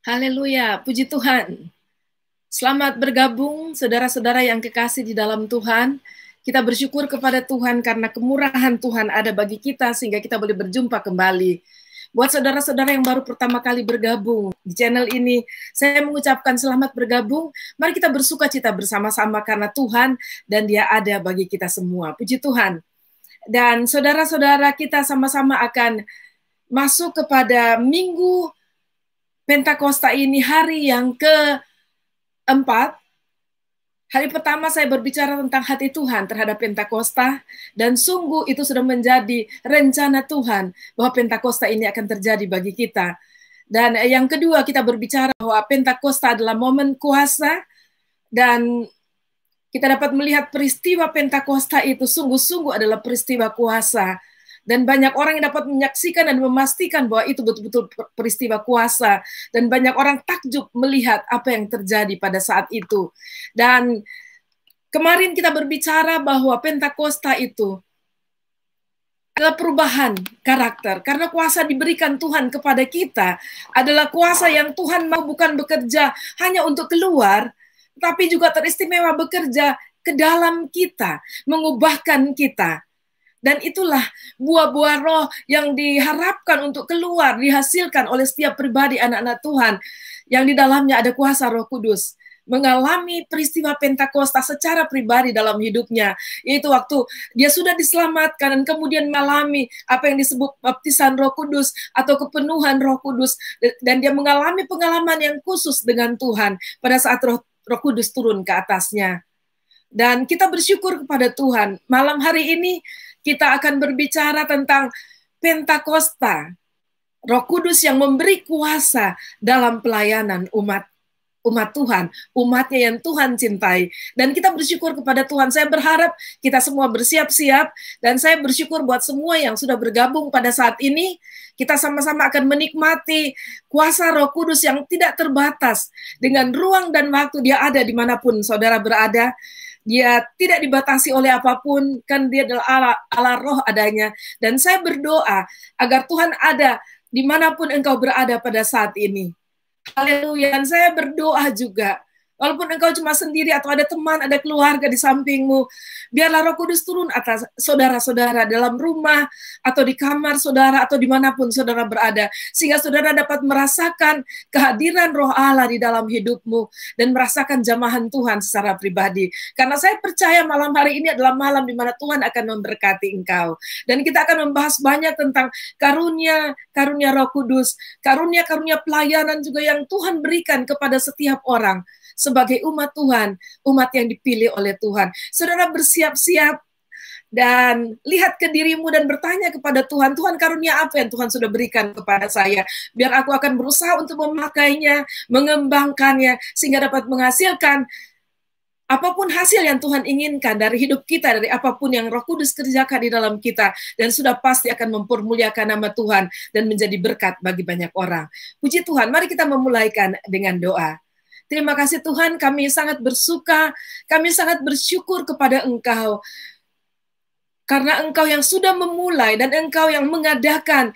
Haleluya, puji Tuhan. Selamat bergabung saudara-saudara yang kekasih di dalam Tuhan. Kita bersyukur kepada Tuhan karena kemurahan Tuhan ada bagi kita sehingga kita boleh berjumpa kembali. Buat saudara-saudara yang baru pertama kali bergabung di channel ini, saya mengucapkan selamat bergabung. Mari kita bersuka cita bersama-sama karena Tuhan dan Dia ada bagi kita semua. Puji Tuhan. Dan saudara-saudara kita sama-sama akan masuk kepada Minggu Pentakosta ini, hari yang keempat. Hari pertama saya berbicara tentang hati Tuhan terhadap Pentakosta, dan sungguh itu sudah menjadi rencana Tuhan bahwa Pentakosta ini akan terjadi bagi kita. Dan yang kedua, kita berbicara bahwa Pentakosta adalah momen kuasa, dan kita dapat melihat peristiwa Pentakosta itu sungguh-sungguh adalah peristiwa kuasa. Dan banyak orang yang dapat menyaksikan dan memastikan bahwa itu betul-betul peristiwa kuasa. Dan banyak orang takjub melihat apa yang terjadi pada saat itu. Dan kemarin kita berbicara bahwa Pentakosta itu adalah perubahan karakter. Karena kuasa diberikan Tuhan kepada kita adalah kuasa yang Tuhan mau bukan bekerja hanya untuk keluar, tapi juga teristimewa bekerja ke dalam kita, mengubahkan kita. Dan itulah buah-buah roh yang diharapkan untuk keluar, dihasilkan oleh setiap pribadi anak-anak Tuhan, yang di dalamnya ada kuasa Roh Kudus, mengalami peristiwa Pentakosta secara pribadi dalam hidupnya, yaitu waktu dia sudah diselamatkan dan kemudian mengalami apa yang disebut baptisan Roh Kudus atau kepenuhan Roh Kudus, dan dia mengalami pengalaman yang khusus dengan Tuhan pada saat Roh Kudus turun ke atasnya. Dan kita bersyukur kepada Tuhan. Malam hari ini kita akan berbicara tentang Pentakosta, Roh Kudus yang memberi kuasa dalam pelayanan umat Tuhan, umatnya yang Tuhan cintai. Dan kita bersyukur kepada Tuhan. Saya berharap kita semua bersiap-siap, dan saya bersyukur buat semua yang sudah bergabung pada saat ini. Kita sama-sama akan menikmati kuasa Roh Kudus yang tidak terbatas. Dengan ruang dan waktu Dia ada dimanapun saudara berada. Dia tidak dibatasi oleh apapun, kan Dia adalah Allah roh adanya. Dan saya berdoa agar Tuhan ada dimanapun engkau berada pada saat ini. Haleluya. Dan saya berdoa juga, walaupun engkau cuma sendiri atau ada teman, ada keluarga di sampingmu, biarlah Roh Kudus turun atas saudara-saudara dalam rumah atau di kamar saudara atau dimanapun saudara berada, sehingga saudara dapat merasakan kehadiran Roh Allah di dalam hidupmu dan merasakan jamahan Tuhan secara pribadi. Karena saya percaya malam hari ini adalah malam di mana Tuhan akan memberkati engkau. Dan kita akan membahas banyak tentang karunia Roh Kudus, karunia-karunia pelayanan juga yang Tuhan berikan kepada setiap orang sebagai umat Tuhan, umat yang dipilih oleh Tuhan. Saudara bersiap-siap dan lihat ke dirimu dan bertanya kepada Tuhan, Tuhan karunia apa yang Tuhan sudah berikan kepada saya? Biar aku akan berusaha untuk memakainya, mengembangkannya, sehingga dapat menghasilkan apapun hasil yang Tuhan inginkan dari hidup kita, dari apapun yang Roh Kudus kerjakan di dalam kita, dan sudah pasti akan mempermuliakan nama Tuhan dan menjadi berkat bagi banyak orang. Puji Tuhan, mari kita memulaikan dengan doa. Terima kasih Tuhan, kami sangat bersuka, kami sangat bersyukur kepada Engkau. Karena Engkau yang sudah memulai dan Engkau yang mengadakan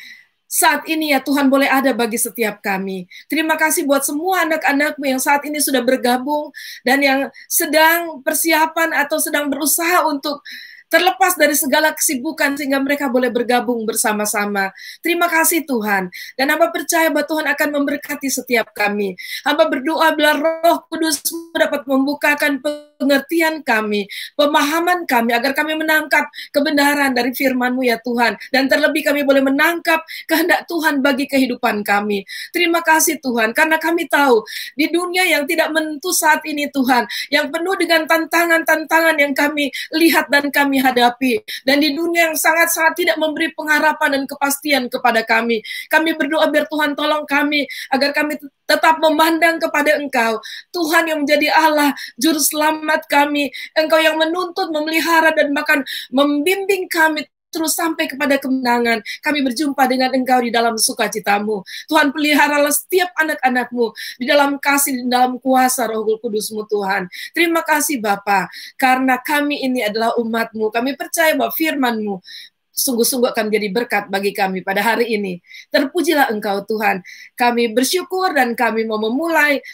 saat ini ya Tuhan boleh ada bagi setiap kami. Terima kasih buat semua anak-anak-Mu yang saat ini sudah bergabung dan yang sedang persiapan atau sedang berusaha untuk terlepas dari segala kesibukan sehingga mereka boleh bergabung bersama-sama. Terima kasih Tuhan. Dan hamba percaya bahwa Tuhan akan memberkati setiap kami. Hamba berdoa biar Roh Kudus dapat membukakan pengertian kami, pemahaman kami, agar kami menangkap kebenaran dari firman-Mu ya Tuhan. Dan terlebih kami boleh menangkap kehendak Tuhan bagi kehidupan kami. Terima kasih Tuhan, karena kami tahu di dunia yang tidak menentu saat ini Tuhan, yang penuh dengan tantangan-tantangan yang kami lihat dan kami hadapi, dan di dunia yang sangat-sangat tidak memberi pengharapan dan kepastian kepada kami berdoa biar Tuhan tolong kami, agar kami tetap memandang kepada Engkau, Tuhan yang menjadi Allah, Juru Selamat kami, Engkau yang menuntut, memelihara, dan bahkan membimbing kami terus sampai kepada kemenangan. Kami berjumpa dengan Engkau di dalam sukacitamu. Tuhan, peliharalah setiap anak-anak-Mu di dalam kasih, di dalam kuasa Roh Kudus-Mu Tuhan. Terima kasih Bapa, karena kami ini adalah umat-Mu. Kami percaya bahwa firman-Mu sungguh-sungguh akan menjadi berkat bagi kami pada hari ini. Terpujilah Engkau Tuhan. Kami bersyukur dan kami mau memulai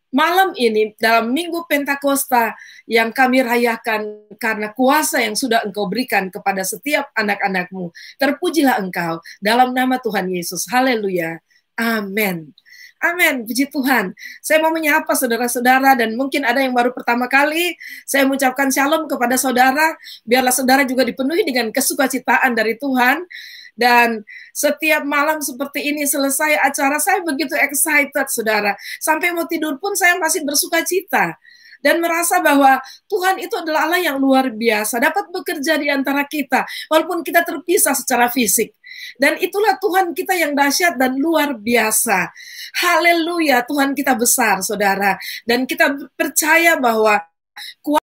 malam ini dalam Minggu Pentakosta yang kami rayakan karena kuasa yang sudah Engkau berikan kepada setiap anak-anak-Mu. Terpujilah Engkau dalam nama Tuhan Yesus. Haleluya. Amin. Amin, puji Tuhan. Saya mau menyapa saudara-saudara dan mungkin ada yang baru pertama kali. Saya mengucapkan shalom kepada saudara. Biarlah saudara juga dipenuhi dengan kesukacitaan dari Tuhan. Dan setiap malam seperti ini selesai acara, saya begitu excited, saudara. Sampai mau tidur pun saya masih bersuka cita. Dan merasa bahwa Tuhan itu adalah Allah yang luar biasa, dapat bekerja di antara kita, walaupun kita terpisah secara fisik. Dan itulah Tuhan kita yang dahsyat dan luar biasa. Haleluya, Tuhan kita besar, saudara. Dan kita percaya bahwa kuasa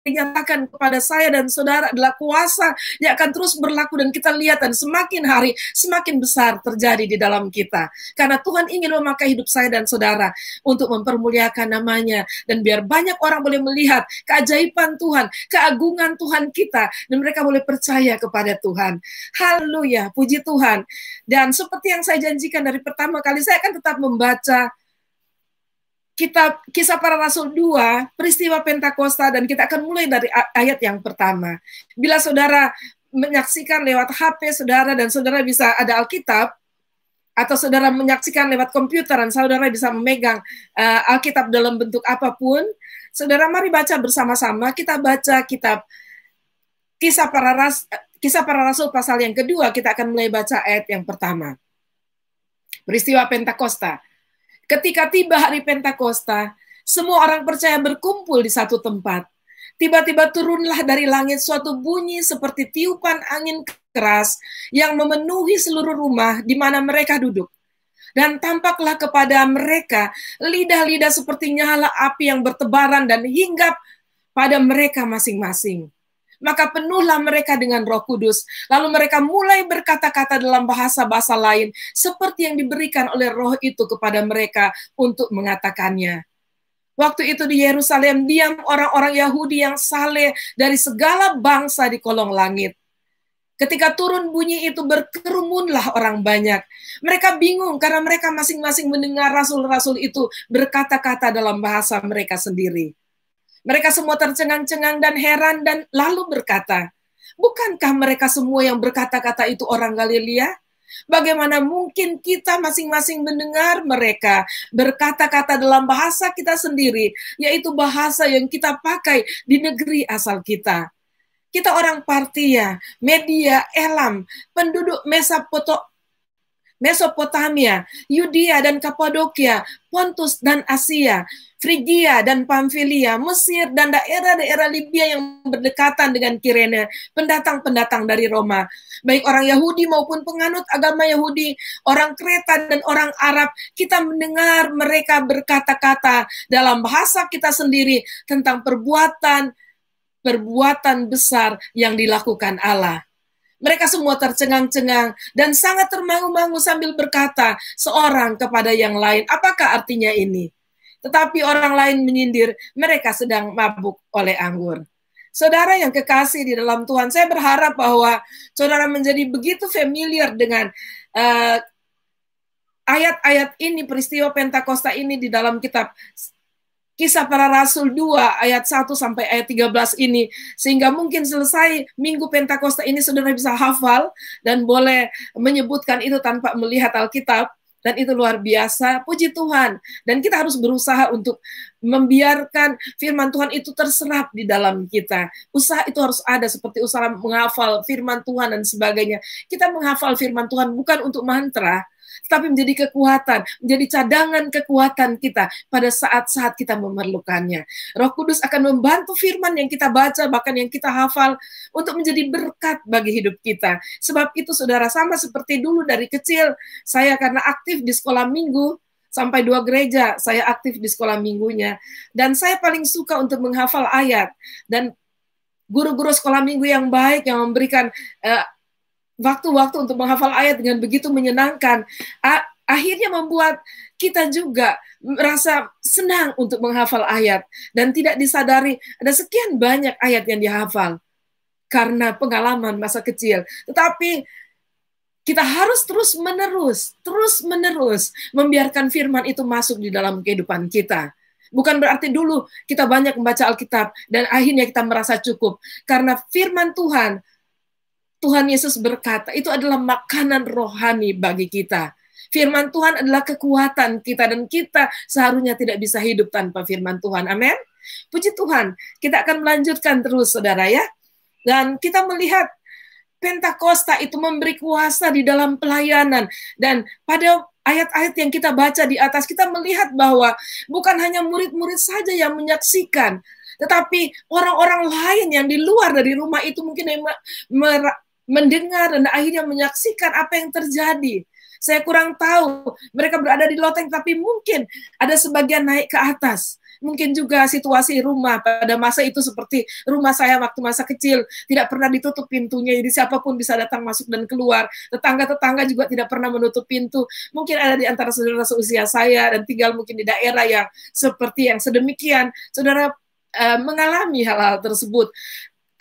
dinyatakan kepada saya dan saudara adalah kuasa yang akan terus berlaku dan kita lihat dan semakin hari semakin besar terjadi di dalam kita. Karena Tuhan ingin memakai hidup saya dan saudara untuk mempermuliakan namanya dan biar banyak orang boleh melihat keajaiban Tuhan, keagungan Tuhan kita dan mereka boleh percaya kepada Tuhan. Haleluya, puji Tuhan. Dan seperti yang saya janjikan dari pertama kali, saya akan tetap membaca Kitab Kisah Para Rasul 2, peristiwa Pentakosta, dan kita akan mulai dari ayat yang pertama. Bila saudara menyaksikan lewat HP saudara dan saudara bisa ada Alkitab, atau saudara menyaksikan lewat komputer dan saudara bisa memegang Alkitab dalam bentuk apapun, saudara mari baca bersama-sama. Kita baca kitab Kisah Para Rasul pasal yang kedua, kita akan mulai baca ayat yang pertama. Peristiwa Pentakosta. Ketika tiba hari Pentakosta, semua orang percaya berkumpul di satu tempat. Tiba-tiba turunlah dari langit suatu bunyi seperti tiupan angin keras yang memenuhi seluruh rumah di mana mereka duduk. Dan tampaklah kepada mereka lidah-lidah seperti nyala api yang bertebaran dan hinggap pada mereka masing-masing. Maka penuhlah mereka dengan Roh Kudus. Lalu mereka mulai berkata-kata dalam bahasa-bahasa lain, seperti yang diberikan oleh Roh itu kepada mereka untuk mengatakannya. Waktu itu di Yerusalem diam orang-orang Yahudi yang saleh dari segala bangsa di kolong langit. Ketika turun bunyi itu berkerumunlah orang banyak. Mereka bingung karena mereka masing-masing mendengar rasul-rasul itu berkata-kata dalam bahasa mereka sendiri. Mereka semua tercengang-cengang dan heran dan lalu berkata, bukankah mereka semua yang berkata-kata itu orang Galilea? Bagaimana mungkin kita masing-masing mendengar mereka berkata-kata dalam bahasa kita sendiri, yaitu bahasa yang kita pakai di negeri asal kita. Kita orang Partia, Media, Elam, penduduk Mesopotamia, Yudea dan Kapadokia, Pontus dan Asia, Frigia dan Pamfilia, Mesir dan daerah-daerah Libya yang berdekatan dengan Kirene, pendatang-pendatang dari Roma, baik orang Yahudi maupun penganut agama Yahudi, orang Kreta dan orang Arab, kita mendengar mereka berkata-kata dalam bahasa kita sendiri tentang perbuatan besar yang dilakukan Allah. Mereka semua tercengang-cengang dan sangat termangu-mangu sambil berkata seorang kepada yang lain, apakah artinya ini? Tetapi orang lain menyindir, mereka sedang mabuk oleh anggur. Saudara yang kekasih di dalam Tuhan, saya berharap bahwa saudara menjadi begitu familiar dengan ayat-ayat ini, peristiwa Pentakosta ini di dalam kitab Kisah Para Rasul 2 ayat 1 sampai ayat 13 ini, sehingga mungkin selesai Minggu Pentakosta ini saudara bisa hafal dan boleh menyebutkan itu tanpa melihat Alkitab. Dan itu luar biasa, puji Tuhan. Dan kita harus berusaha untuk membiarkan firman Tuhan itu terserap di dalam kita. Usaha itu harus ada, seperti usaha menghafal firman Tuhan dan sebagainya. Kita menghafal firman Tuhan bukan untuk mantra, tetapi menjadi kekuatan, menjadi cadangan kekuatan kita pada saat-saat kita memerlukannya. Roh Kudus akan membantu firman yang kita baca, bahkan yang kita hafal, untuk menjadi berkat bagi hidup kita. Sebab itu saudara, sama seperti dulu dari kecil, saya karena aktif di sekolah minggu, sampai 2 gereja, saya aktif di sekolah minggunya. Dan saya paling suka untuk menghafal ayat. Dan guru-guru sekolah minggu yang baik, yang memberikan waktu-waktu untuk menghafal ayat dengan begitu menyenangkan, akhirnya membuat kita juga merasa senang untuk menghafal ayat. Dan tidak disadari, ada sekian banyak ayat yang dihafal. karena pengalaman masa kecil. Tetapi kita harus terus menerus membiarkan firman itu masuk di dalam kehidupan kita. Bukan berarti dulu kita banyak membaca Alkitab dan akhirnya kita merasa cukup. Karena firman Tuhan, Tuhan Yesus berkata, itu adalah makanan rohani bagi kita. Firman Tuhan adalah kekuatan kita dan kita seharusnya tidak bisa hidup tanpa firman Tuhan. Amin. Puji Tuhan, kita akan melanjutkan terus saudara ya. Dan kita melihat Pentakosta itu memberi kuasa di dalam pelayanan. Dan pada ayat-ayat yang kita baca di atas, kita melihat bahwa bukan hanya murid-murid saja yang menyaksikan, tetapi orang-orang lain yang di luar dari rumah itu mungkin mendengar dan akhirnya menyaksikan apa yang terjadi. Saya kurang tahu, mereka berada di loteng, tapi mungkin ada sebagian naik ke atas. Mungkin juga situasi rumah pada masa itu seperti rumah saya waktu masa kecil, tidak pernah ditutup pintunya, jadi siapapun bisa datang masuk dan keluar. Tetangga-tetangga juga tidak pernah menutup pintu. Mungkin ada di antara saudara seusia saya dan tinggal mungkin di daerah yang seperti yang sedemikian, saudara mengalami hal-hal tersebut.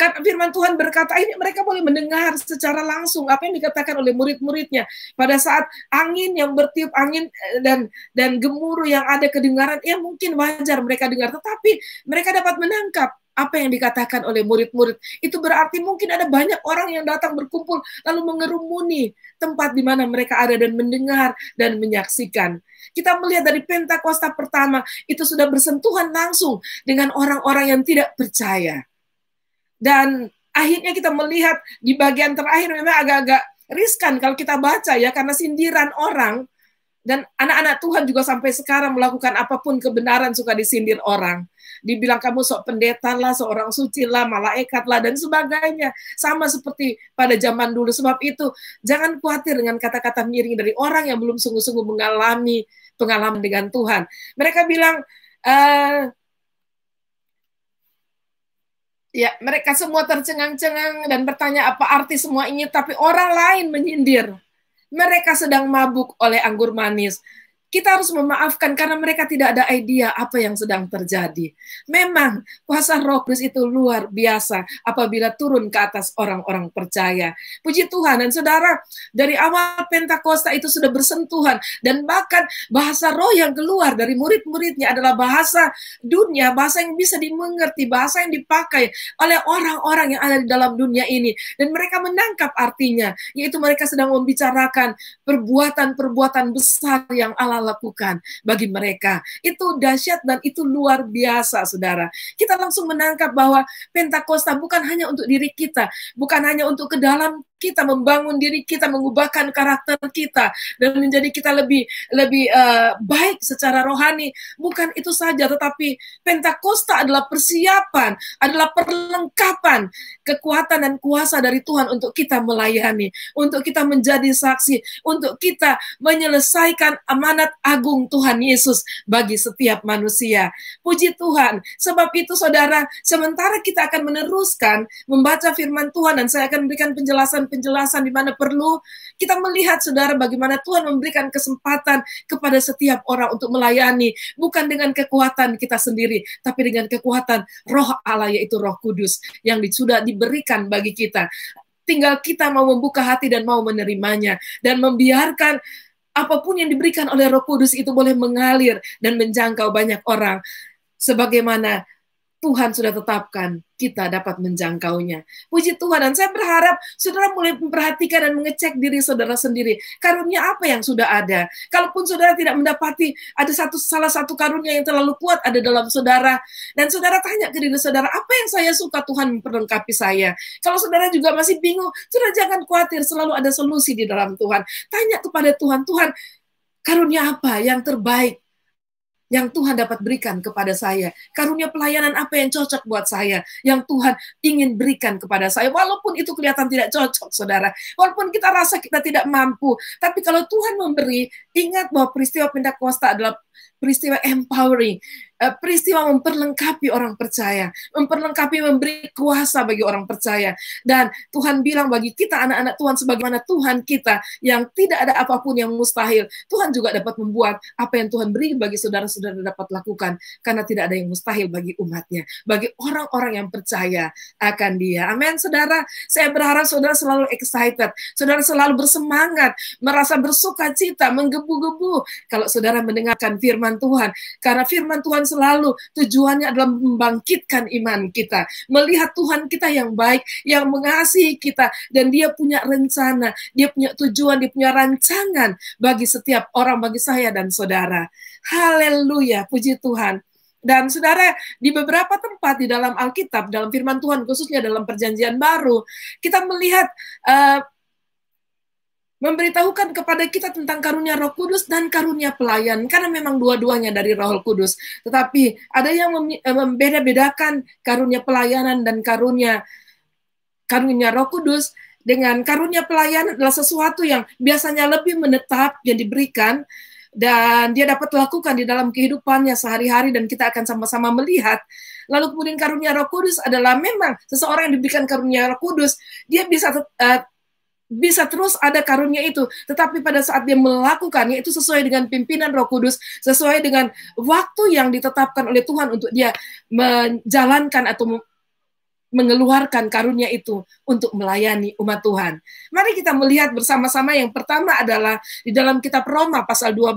Kan firman Tuhan berkata, ini mereka boleh mendengar secara langsung apa yang dikatakan oleh murid-muridnya. Pada saat angin yang bertiup, angin dan gemuruh yang ada kedengaran, ya mungkin wajar mereka dengar. Tetapi mereka dapat menangkap apa yang dikatakan oleh murid-murid. Itu berarti mungkin ada banyak orang yang datang berkumpul, lalu mengerumuni tempat di mana mereka ada dan mendengar dan menyaksikan. Kita melihat dari Pentakosta pertama, itu sudah bersentuhan langsung dengan orang-orang yang tidak percaya. Dan akhirnya kita melihat di bagian terakhir memang agak-agak riskan kalau kita baca ya, karena sindiran orang. Dan anak-anak Tuhan juga sampai sekarang melakukan apapun kebenaran suka disindir orang. Dibilang kamu sok pendeta lah, seorang suci lah, malaikat lah, dan sebagainya. Sama seperti pada zaman dulu. Sebab itu jangan khawatir dengan kata-kata miring dari orang yang belum sungguh-sungguh mengalami pengalaman dengan Tuhan. Mereka bilang, ya, mereka semua tercengang-cengang dan bertanya apa arti semua ini, tapi orang lain menyindir. Mereka sedang mabuk oleh anggur manis. Kita harus memaafkan karena mereka tidak ada idea apa yang sedang terjadi. Memang kuasa Roh Kudus itu luar biasa apabila turun ke atas orang-orang percaya. Puji Tuhan. Dan saudara, dari awal Pentakosta itu sudah bersentuhan, dan bahkan bahasa roh yang keluar dari murid-muridnya adalah bahasa dunia, bahasa yang bisa dimengerti, bahasa yang dipakai oleh orang-orang yang ada di dalam dunia ini. Dan mereka menangkap artinya, yaitu mereka sedang membicarakan perbuatan-perbuatan besar yang Allah lakukan bagi mereka. Itu dahsyat dan itu luar biasa, saudara. Kita langsung menangkap bahwa Pentakosta bukan hanya untuk diri kita, bukan hanya untuk ke dalam kita, membangun diri kita, mengubahkan karakter kita, dan menjadi kita lebih baik secara rohani. Bukan itu saja, tetapi Pentakosta adalah persiapan, adalah perlengkapan kekuatan dan kuasa dari Tuhan untuk kita melayani, untuk kita menjadi saksi, untuk kita menyelesaikan amanat agung Tuhan Yesus bagi setiap manusia. Puji Tuhan. Sebab itu saudara, sementara kita akan meneruskan membaca firman Tuhan, dan saya akan memberikan penjelasan di mana perlu, kita melihat saudara bagaimana Tuhan memberikan kesempatan kepada setiap orang untuk melayani, bukan dengan kekuatan kita sendiri, tapi dengan kekuatan Roh Allah, yaitu Roh Kudus yang sudah diberikan bagi kita. Tinggal kita mau membuka hati dan mau menerimanya, dan membiarkan apapun yang diberikan oleh Roh Kudus itu boleh mengalir dan menjangkau banyak orang, sebagaimana Tuhan sudah tetapkan kita dapat menjangkaunya. Puji Tuhan. Dan saya berharap saudara mulai memperhatikan dan mengecek diri saudara sendiri. Karunia apa yang sudah ada. Kalaupun saudara tidak mendapati ada salah satu karunia yang terlalu kuat ada dalam saudara, dan saudara tanya ke diri saudara, apa yang saya suka Tuhan memperlengkapi saya. Kalau saudara juga masih bingung, saudara jangan khawatir, selalu ada solusi di dalam Tuhan. Tanya kepada Tuhan, Tuhan, karunia apa yang terbaik yang Tuhan dapat berikan kepada saya? Karunia pelayanan apa yang cocok buat saya, yang Tuhan ingin berikan kepada saya? Walaupun itu kelihatan tidak cocok, saudara. Walaupun kita rasa kita tidak mampu. Tapi kalau Tuhan memberi, ingat bahwa peristiwa Pentakosta adalah peristiwa empowering. peristiwa memperlengkapi orang percaya, memperlengkapi, memberi kuasa bagi orang percaya. Dan Tuhan bilang bagi kita anak-anak Tuhan, sebagaimana Tuhan kita yang tidak ada apapun yang mustahil, Tuhan juga dapat membuat apa yang Tuhan beri bagi saudara-saudara dapat lakukan, karena tidak ada yang mustahil bagi umatnya, bagi orang-orang yang percaya akan Dia. Amin, saudara. Saya berharap saudara selalu excited, saudara selalu bersemangat, merasa bersuka cita, menggebu-gebu kalau saudara mendengarkan firman Tuhan, karena firman Tuhan selalu tujuannya adalah membangkitkan iman kita, melihat Tuhan kita yang baik, yang mengasihi kita, dan Dia punya rencana, Dia punya tujuan, Dia punya rancangan bagi setiap orang, bagi saya dan saudara. Haleluya, puji Tuhan. Dan saudara, di beberapa tempat di dalam Alkitab, dalam firman Tuhan, khususnya dalam Perjanjian Baru, kita melihat memberitahukan kepada kita tentang karunia Roh Kudus dan karunia pelayan, karena memang dua-duanya dari Roh Kudus. Tetapi ada yang membeda-bedakan karunia pelayanan dan karunia Roh Kudus. Dengan karunia pelayanan adalah sesuatu yang biasanya lebih menetap yang diberikan, dan dia dapat lakukan di dalam kehidupannya sehari-hari, dan kita akan sama-sama melihat. Lalu kemudian karunia Roh Kudus adalah memang seseorang yang diberikan karunia Roh Kudus, dia bisa terus ada karunia itu, tetapi pada saat dia melakukannya itu sesuai dengan pimpinan Roh Kudus, sesuai dengan waktu yang ditetapkan oleh Tuhan untuk dia menjalankan atau mengeluarkan karunia itu untuk melayani umat Tuhan. Mari kita melihat bersama-sama. Yang pertama adalah di dalam kitab Roma pasal 12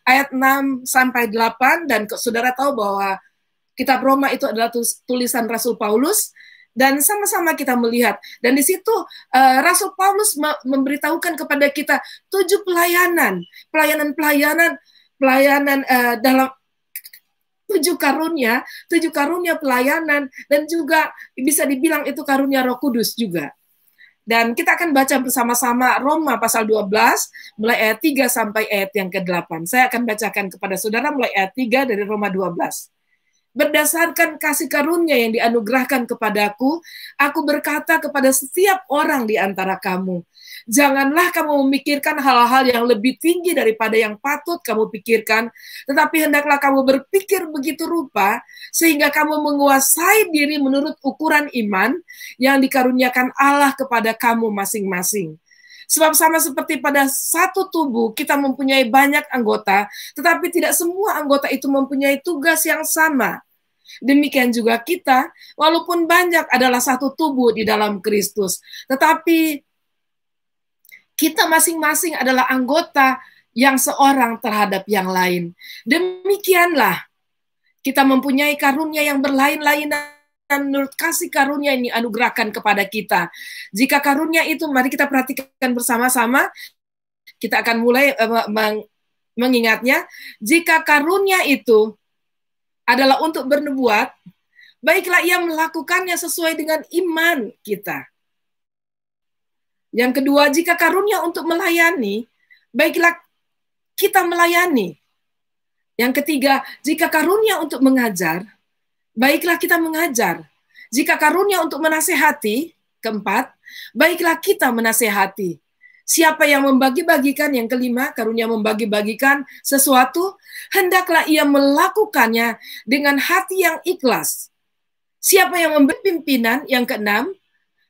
ayat 6 sampai 8, dan saudara tahu bahwa kitab Roma itu adalah tulisan Rasul Paulus. Dan sama-sama kita melihat. Dan di situ Rasul Paulus memberitahukan kepada kita 7 pelayanan dalam 7 karunia pelayanan, dan juga bisa dibilang itu karunia Roh Kudus juga. Dan kita akan baca bersama-sama Roma pasal 12, mulai ayat 3 sampai ayat yang ke-8. Saya akan bacakan kepada saudara mulai ayat 3 dari Roma 12. Berdasarkan kasih karunia yang dianugerahkan kepadaku, aku berkata kepada setiap orang di antara kamu, janganlah kamu memikirkan hal-hal yang lebih tinggi daripada yang patut kamu pikirkan, tetapi hendaklah kamu berpikir begitu rupa, sehingga kamu menguasai diri menurut ukuran iman yang dikaruniakan Allah kepada kamu masing-masing. Sebab sama seperti pada satu tubuh kita mempunyai banyak anggota, tetapi tidak semua anggota itu mempunyai tugas yang sama. Demikian juga kita, walaupun banyak adalah satu tubuh di dalam Kristus, tetapi kita masing-masing adalah anggota yang seorang terhadap yang lain. Demikianlah kita mempunyai karunia yang berlain-lainan menurut kasih karunia yang dianugerahkan kepada kita. Jika karunia itu, mari kita perhatikan bersama-sama, kita akan mulai mengingatnya. Jika karunia itu adalah untuk bernubuat, baiklah ia melakukannya sesuai dengan iman kita. Yang kedua, jika karunia untuk melayani, baiklah kita melayani. Yang ketiga, jika karunia untuk mengajar, baiklah kita mengajar. Jika karunia untuk menasehati, keempat, baiklah kita menasehati. Siapa yang membagi-bagikan, yang kelima, karunia membagi-bagikan sesuatu, hendaklah ia melakukannya dengan hati yang ikhlas. Siapa yang memberi pimpinan, yang keenam,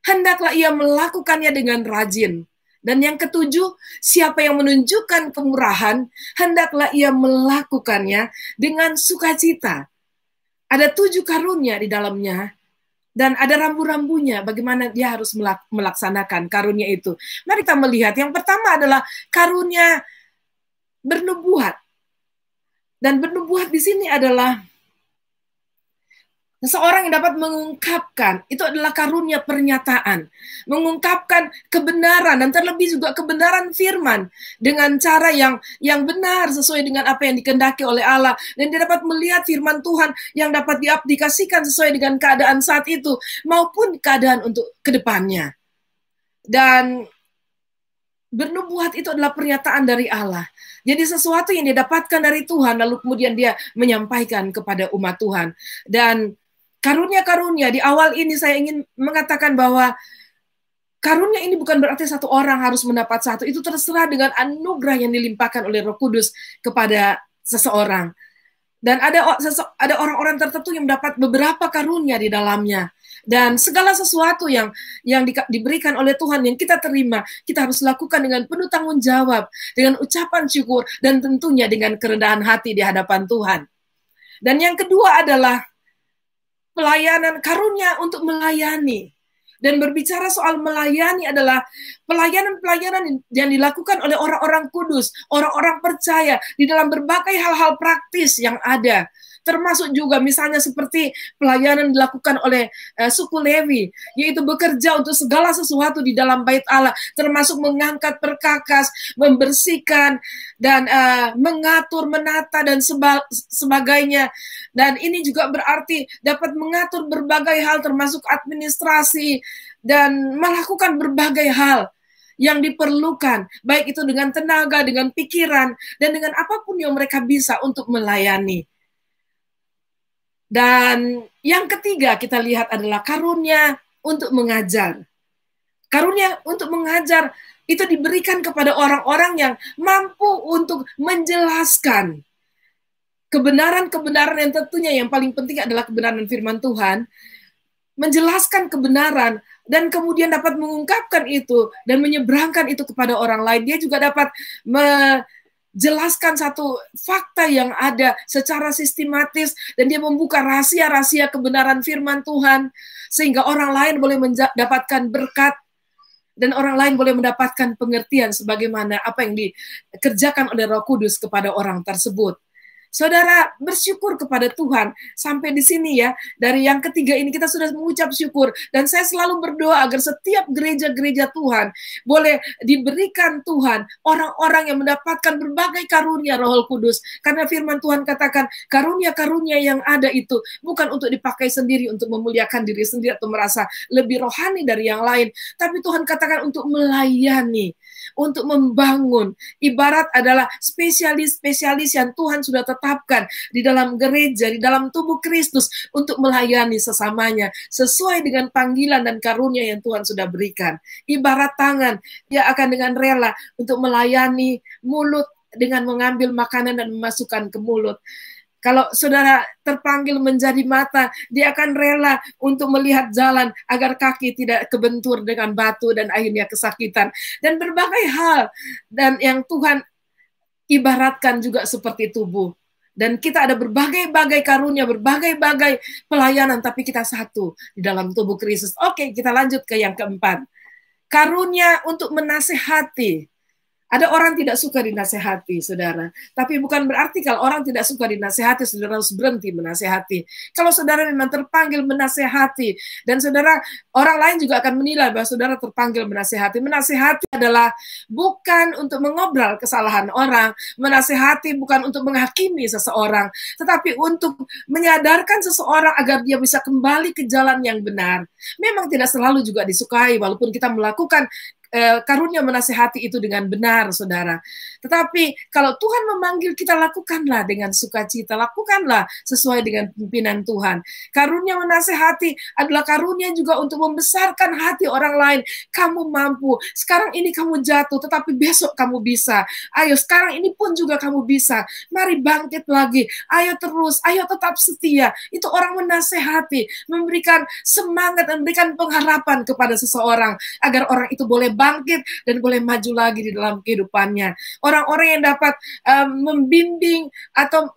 hendaklah ia melakukannya dengan rajin. Dan yang ketujuh, siapa yang menunjukkan kemurahan, hendaklah ia melakukannya dengan sukacita. Ada 7 karunia di dalamnya, dan ada rambu-rambunya bagaimana dia harus melaksanakan karunia itu. Mari kita melihat. Yang pertama adalah karunia bernubuat. Dan bernubuat di sini adalah seseorang yang dapat mengungkapkan, itu adalah karunia pernyataan, mengungkapkan kebenaran dan terlebih juga kebenaran firman dengan cara yang benar sesuai dengan apa yang dikehendaki oleh Allah, dan dia dapat melihat firman Tuhan yang dapat diaplikasikan sesuai dengan keadaan saat itu maupun keadaan untuk kedepannya. Dan bernubuat itu adalah pernyataan dari Allah. Jadi sesuatu yang didapatkan dari Tuhan lalu kemudian dia menyampaikan kepada umat Tuhan. Dan karunia-karunia di awal ini saya ingin mengatakan bahwa karunia ini bukan berarti satu orang harus mendapat satu. Itu terserah dengan anugerah yang dilimpahkan oleh Roh Kudus kepada seseorang. Dan ada orang-orang tertentu yang mendapat beberapa karunia di dalamnya. Dan segala sesuatu yang diberikan oleh Tuhan yang kita terima, kita harus lakukan dengan penuh tanggung jawab, dengan ucapan syukur, dan tentunya dengan kerendahan hati di hadapan Tuhan. Dan yang kedua adalah pelayanan, karunia untuk melayani. Dan berbicara soal melayani adalah pelayanan-pelayanan yang dilakukan oleh orang-orang kudus, orang-orang percaya di dalam berbagai hal-hal praktis yang ada. Termasuk juga misalnya seperti pelayanan dilakukan oleh suku Lewi, yaitu bekerja untuk segala sesuatu di dalam bait Allah, termasuk mengangkat perkakas, membersihkan, dan mengatur, menata, dan sebagainya. Dan ini juga berarti dapat mengatur berbagai hal, termasuk administrasi, dan melakukan berbagai hal yang diperlukan, baik itu dengan tenaga, dengan pikiran, dan dengan apapun yang mereka bisa untuk melayani. Dan yang ketiga kita lihat adalah karunia untuk mengajar. Karunia untuk mengajar itu diberikan kepada orang-orang yang mampu untuk menjelaskan kebenaran-kebenaran yang tentunya yang paling penting adalah kebenaran firman Tuhan, menjelaskan kebenaran dan kemudian dapat mengungkapkan itu dan menyeberangkan itu kepada orang lain. Dia juga dapat jelaskan satu fakta yang ada secara sistematis dan dia membuka rahasia-rahasia kebenaran firman Tuhan sehingga orang lain boleh mendapatkan berkat dan orang lain boleh mendapatkan pengertian sebagaimana apa yang dikerjakan oleh Roh Kudus kepada orang tersebut. Saudara, bersyukur kepada Tuhan. Sampai di sini ya, dari yang ketiga ini kita sudah mengucap syukur. Dan saya selalu berdoa agar setiap gereja-gereja Tuhan boleh diberikan Tuhan orang-orang yang mendapatkan berbagai karunia Roh Kudus. Karena firman Tuhan katakan, karunia-karunia yang ada itu bukan untuk dipakai sendiri, untuk memuliakan diri sendiri atau merasa lebih rohani dari yang lain. Tapi Tuhan katakan untuk melayani, untuk membangun. Ibarat adalah spesialis-spesialis yang Tuhan sudah tetapkan di dalam gereja, di dalam tubuh Kristus untuk melayani sesamanya sesuai dengan panggilan dan karunia yang Tuhan sudah berikan. Ibarat tangan, dia akan dengan rela untuk melayani, mulut dengan mengambil makanan dan memasukkan ke mulut. Kalau saudara terpanggil menjadi mata, dia akan rela untuk melihat jalan agar kaki tidak kebentur dengan batu dan akhirnya kesakitan. Dan berbagai hal dan yang Tuhan ibaratkan juga seperti tubuh. Dan kita ada berbagai-bagai karunia, berbagai-bagai pelayanan, tapi kita satu di dalam tubuh Kristus. Oke, kita lanjut ke yang keempat. Karunia untuk menasehati. Ada orang tidak suka dinasehati, saudara. Tapi bukan berarti kalau orang tidak suka dinasehati, saudara harus berhenti menasehati. Kalau saudara memang terpanggil menasehati, dan saudara, orang lain juga akan menilai bahwa saudara terpanggil menasehati. Menasehati adalah bukan untuk mengobrol kesalahan orang. Menasehati bukan untuk menghakimi seseorang, tetapi untuk menyadarkan seseorang agar dia bisa kembali ke jalan yang benar. Memang tidak selalu juga disukai, walaupun kita melakukan karunia menasehati itu dengan benar, saudara. Tetapi kalau Tuhan memanggil kita, lakukanlah dengan sukacita, lakukanlah sesuai dengan pimpinan Tuhan. Karunia menasehati adalah karunia juga untuk membesarkan hati orang lain. Kamu mampu, sekarang ini kamu jatuh, tetapi besok kamu bisa. Ayo, sekarang ini pun juga kamu bisa. Mari bangkit lagi, ayo terus, ayo tetap setia. Itu orang menasehati, memberikan semangat dan memberikan pengharapan kepada seseorang, agar orang itu boleh bangkit dan boleh maju lagi di dalam kehidupannya. Orang-orang yang dapat membimbing atau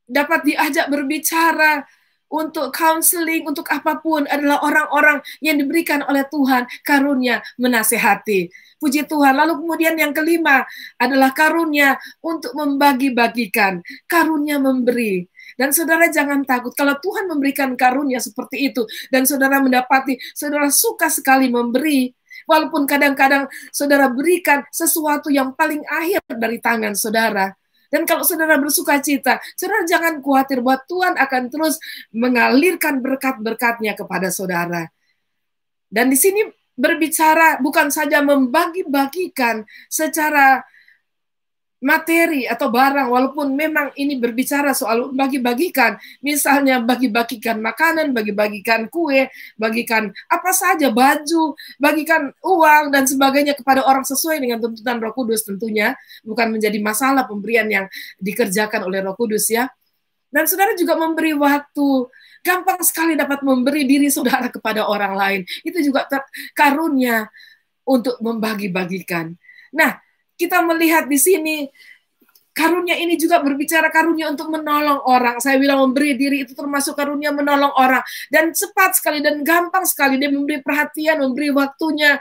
dapat diajak berbicara untuk counseling, untuk apapun, adalah orang-orang yang diberikan oleh Tuhan karunia menasehati. Puji Tuhan. Lalu kemudian yang kelima adalah karunia untuk membagi-bagikan, karunia memberi. Dan saudara jangan takut kalau Tuhan memberikan karunia seperti itu dan saudara mendapati, saudara suka sekali memberi, walaupun kadang-kadang saudara berikan sesuatu yang paling akhir dari tangan saudara. Dan kalau saudara bersuka cita, saudara jangan khawatir bahwa Tuhan akan terus mengalirkan berkat-berkatnya kepada saudara. Dan di sini berbicara bukan saja membagi-bagikan secara materi atau barang, walaupun memang ini berbicara soal bagi-bagikan, misalnya bagi-bagikan makanan, bagi-bagikan kue, bagikan apa saja, baju, bagikan uang dan sebagainya kepada orang sesuai dengan tuntunan Roh Kudus tentunya, bukan menjadi masalah pemberian yang dikerjakan oleh Roh Kudus ya. Dan saudara juga memberi waktu, gampang sekali dapat memberi diri saudara kepada orang lain. Itu juga karunia untuk membagi-bagikan. Nah, kita melihat di sini karunia ini juga berbicara karunia untuk menolong orang. Saya bilang memberi diri itu termasuk karunia menolong orang. Dan cepat sekali dan gampang sekali dia memberi perhatian, memberi waktunya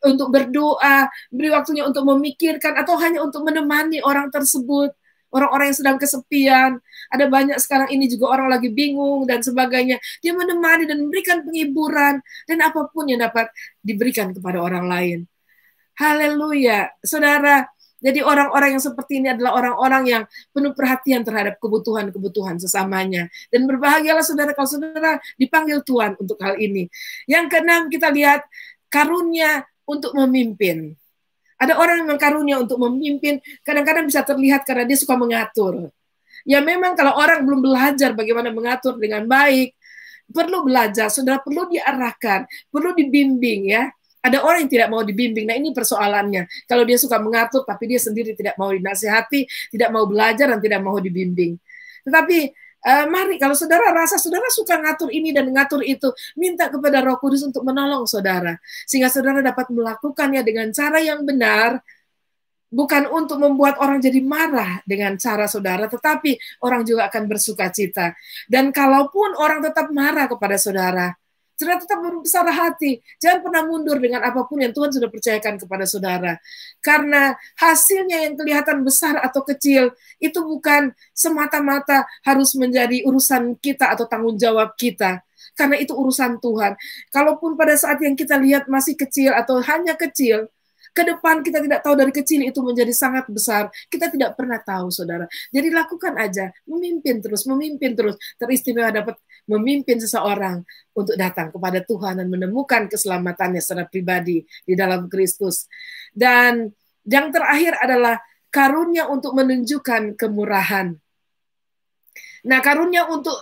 untuk berdoa, memberi waktunya untuk memikirkan atau hanya untuk menemani orang tersebut. Orang-orang yang sedang kesepian, ada banyak sekarang ini juga orang lagi bingung dan sebagainya. Dia menemani dan memberikan penghiburan dan apapun yang dapat diberikan kepada orang lain. Haleluya, saudara. Jadi orang-orang yang seperti ini adalah orang-orang yang penuh perhatian terhadap kebutuhan-kebutuhan sesamanya. Dan berbahagialah saudara kalau saudara dipanggil Tuhan untuk hal ini. Yang keenam kita lihat karunia untuk memimpin. Ada orang yang karunia untuk memimpin, kadang-kadang bisa terlihat karena dia suka mengatur. Ya memang kalau orang belum belajar bagaimana mengatur dengan baik, perlu belajar, saudara perlu diarahkan, perlu dibimbing ya. Ada orang yang tidak mau dibimbing, nah ini persoalannya. Kalau dia suka mengatur, tapi dia sendiri tidak mau dinasihati, tidak mau belajar, dan tidak mau dibimbing. Tetapi mari kalau saudara rasa saudara suka ngatur ini dan ngatur itu, minta kepada Roh Kudus untuk menolong saudara. Sehingga saudara dapat melakukannya dengan cara yang benar, bukan untuk membuat orang jadi marah dengan cara saudara, tetapi orang juga akan bersuka cita. Dan kalaupun orang tetap marah kepada saudara, saudara tetap berbesar hati. Jangan pernah mundur dengan apapun yang Tuhan sudah percayakan kepada saudara. Karena hasilnya yang kelihatan besar atau kecil, itu bukan semata-mata harus menjadi urusan kita atau tanggung jawab kita. Karena itu urusan Tuhan. Kalaupun pada saat yang kita lihat masih kecil atau hanya kecil, ke depan kita tidak tahu dari kecil itu menjadi sangat besar. Kita tidak pernah tahu, saudara. Jadi lakukan aja, memimpin terus. Teristimewa dapat memimpin seseorang untuk datang kepada Tuhan dan menemukan keselamatannya secara pribadi di dalam Kristus. Dan yang terakhir adalah karunia untuk menunjukkan kemurahan. Nah, karunia untuk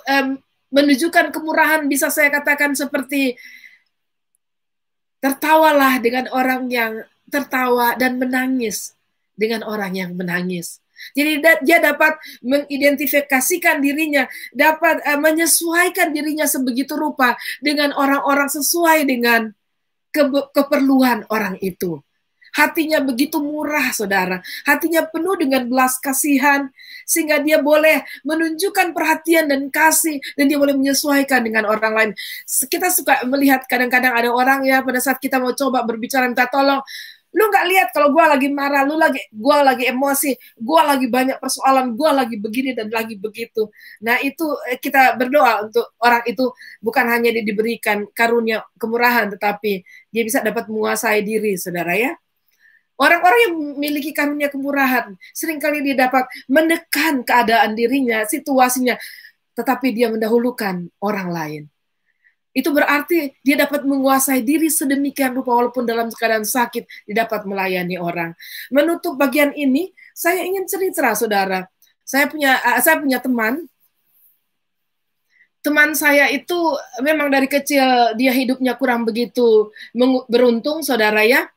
menunjukkan kemurahan bisa saya katakan seperti tertawalah dengan orang yang tertawa dan menangis dengan orang yang menangis. Jadi dia dapat mengidentifikasikan dirinya, dapat menyesuaikan dirinya sebegitu rupa dengan orang-orang sesuai dengan keperluan orang itu. Hatinya begitu murah, saudara. Hatinya penuh dengan belas kasihan, sehingga dia boleh menunjukkan perhatian dan kasih, dan dia boleh menyesuaikan dengan orang lain. Kita suka melihat kadang-kadang ada orang ya, pada saat kita mau coba berbicara minta tolong, lu nggak lihat kalau gue lagi marah, gue lagi emosi, gue lagi banyak persoalan, gue lagi begini dan lagi begitu. Nah itu kita berdoa untuk orang itu bukan hanya diberikan karunia kemurahan, tetapi dia bisa dapat menguasai diri, saudara ya. Orang-orang yang memiliki karunia kemurahan, seringkali dia dapat menekan keadaan dirinya, situasinya, tetapi dia mendahulukan orang lain. Itu berarti dia dapat menguasai diri sedemikian rupa walaupun dalam keadaan sakit, dia dapat melayani orang. Menutup bagian ini, saya ingin cerita, saudara. Saya punya teman saya itu memang dari kecil dia hidupnya kurang begitu beruntung, saudara ya.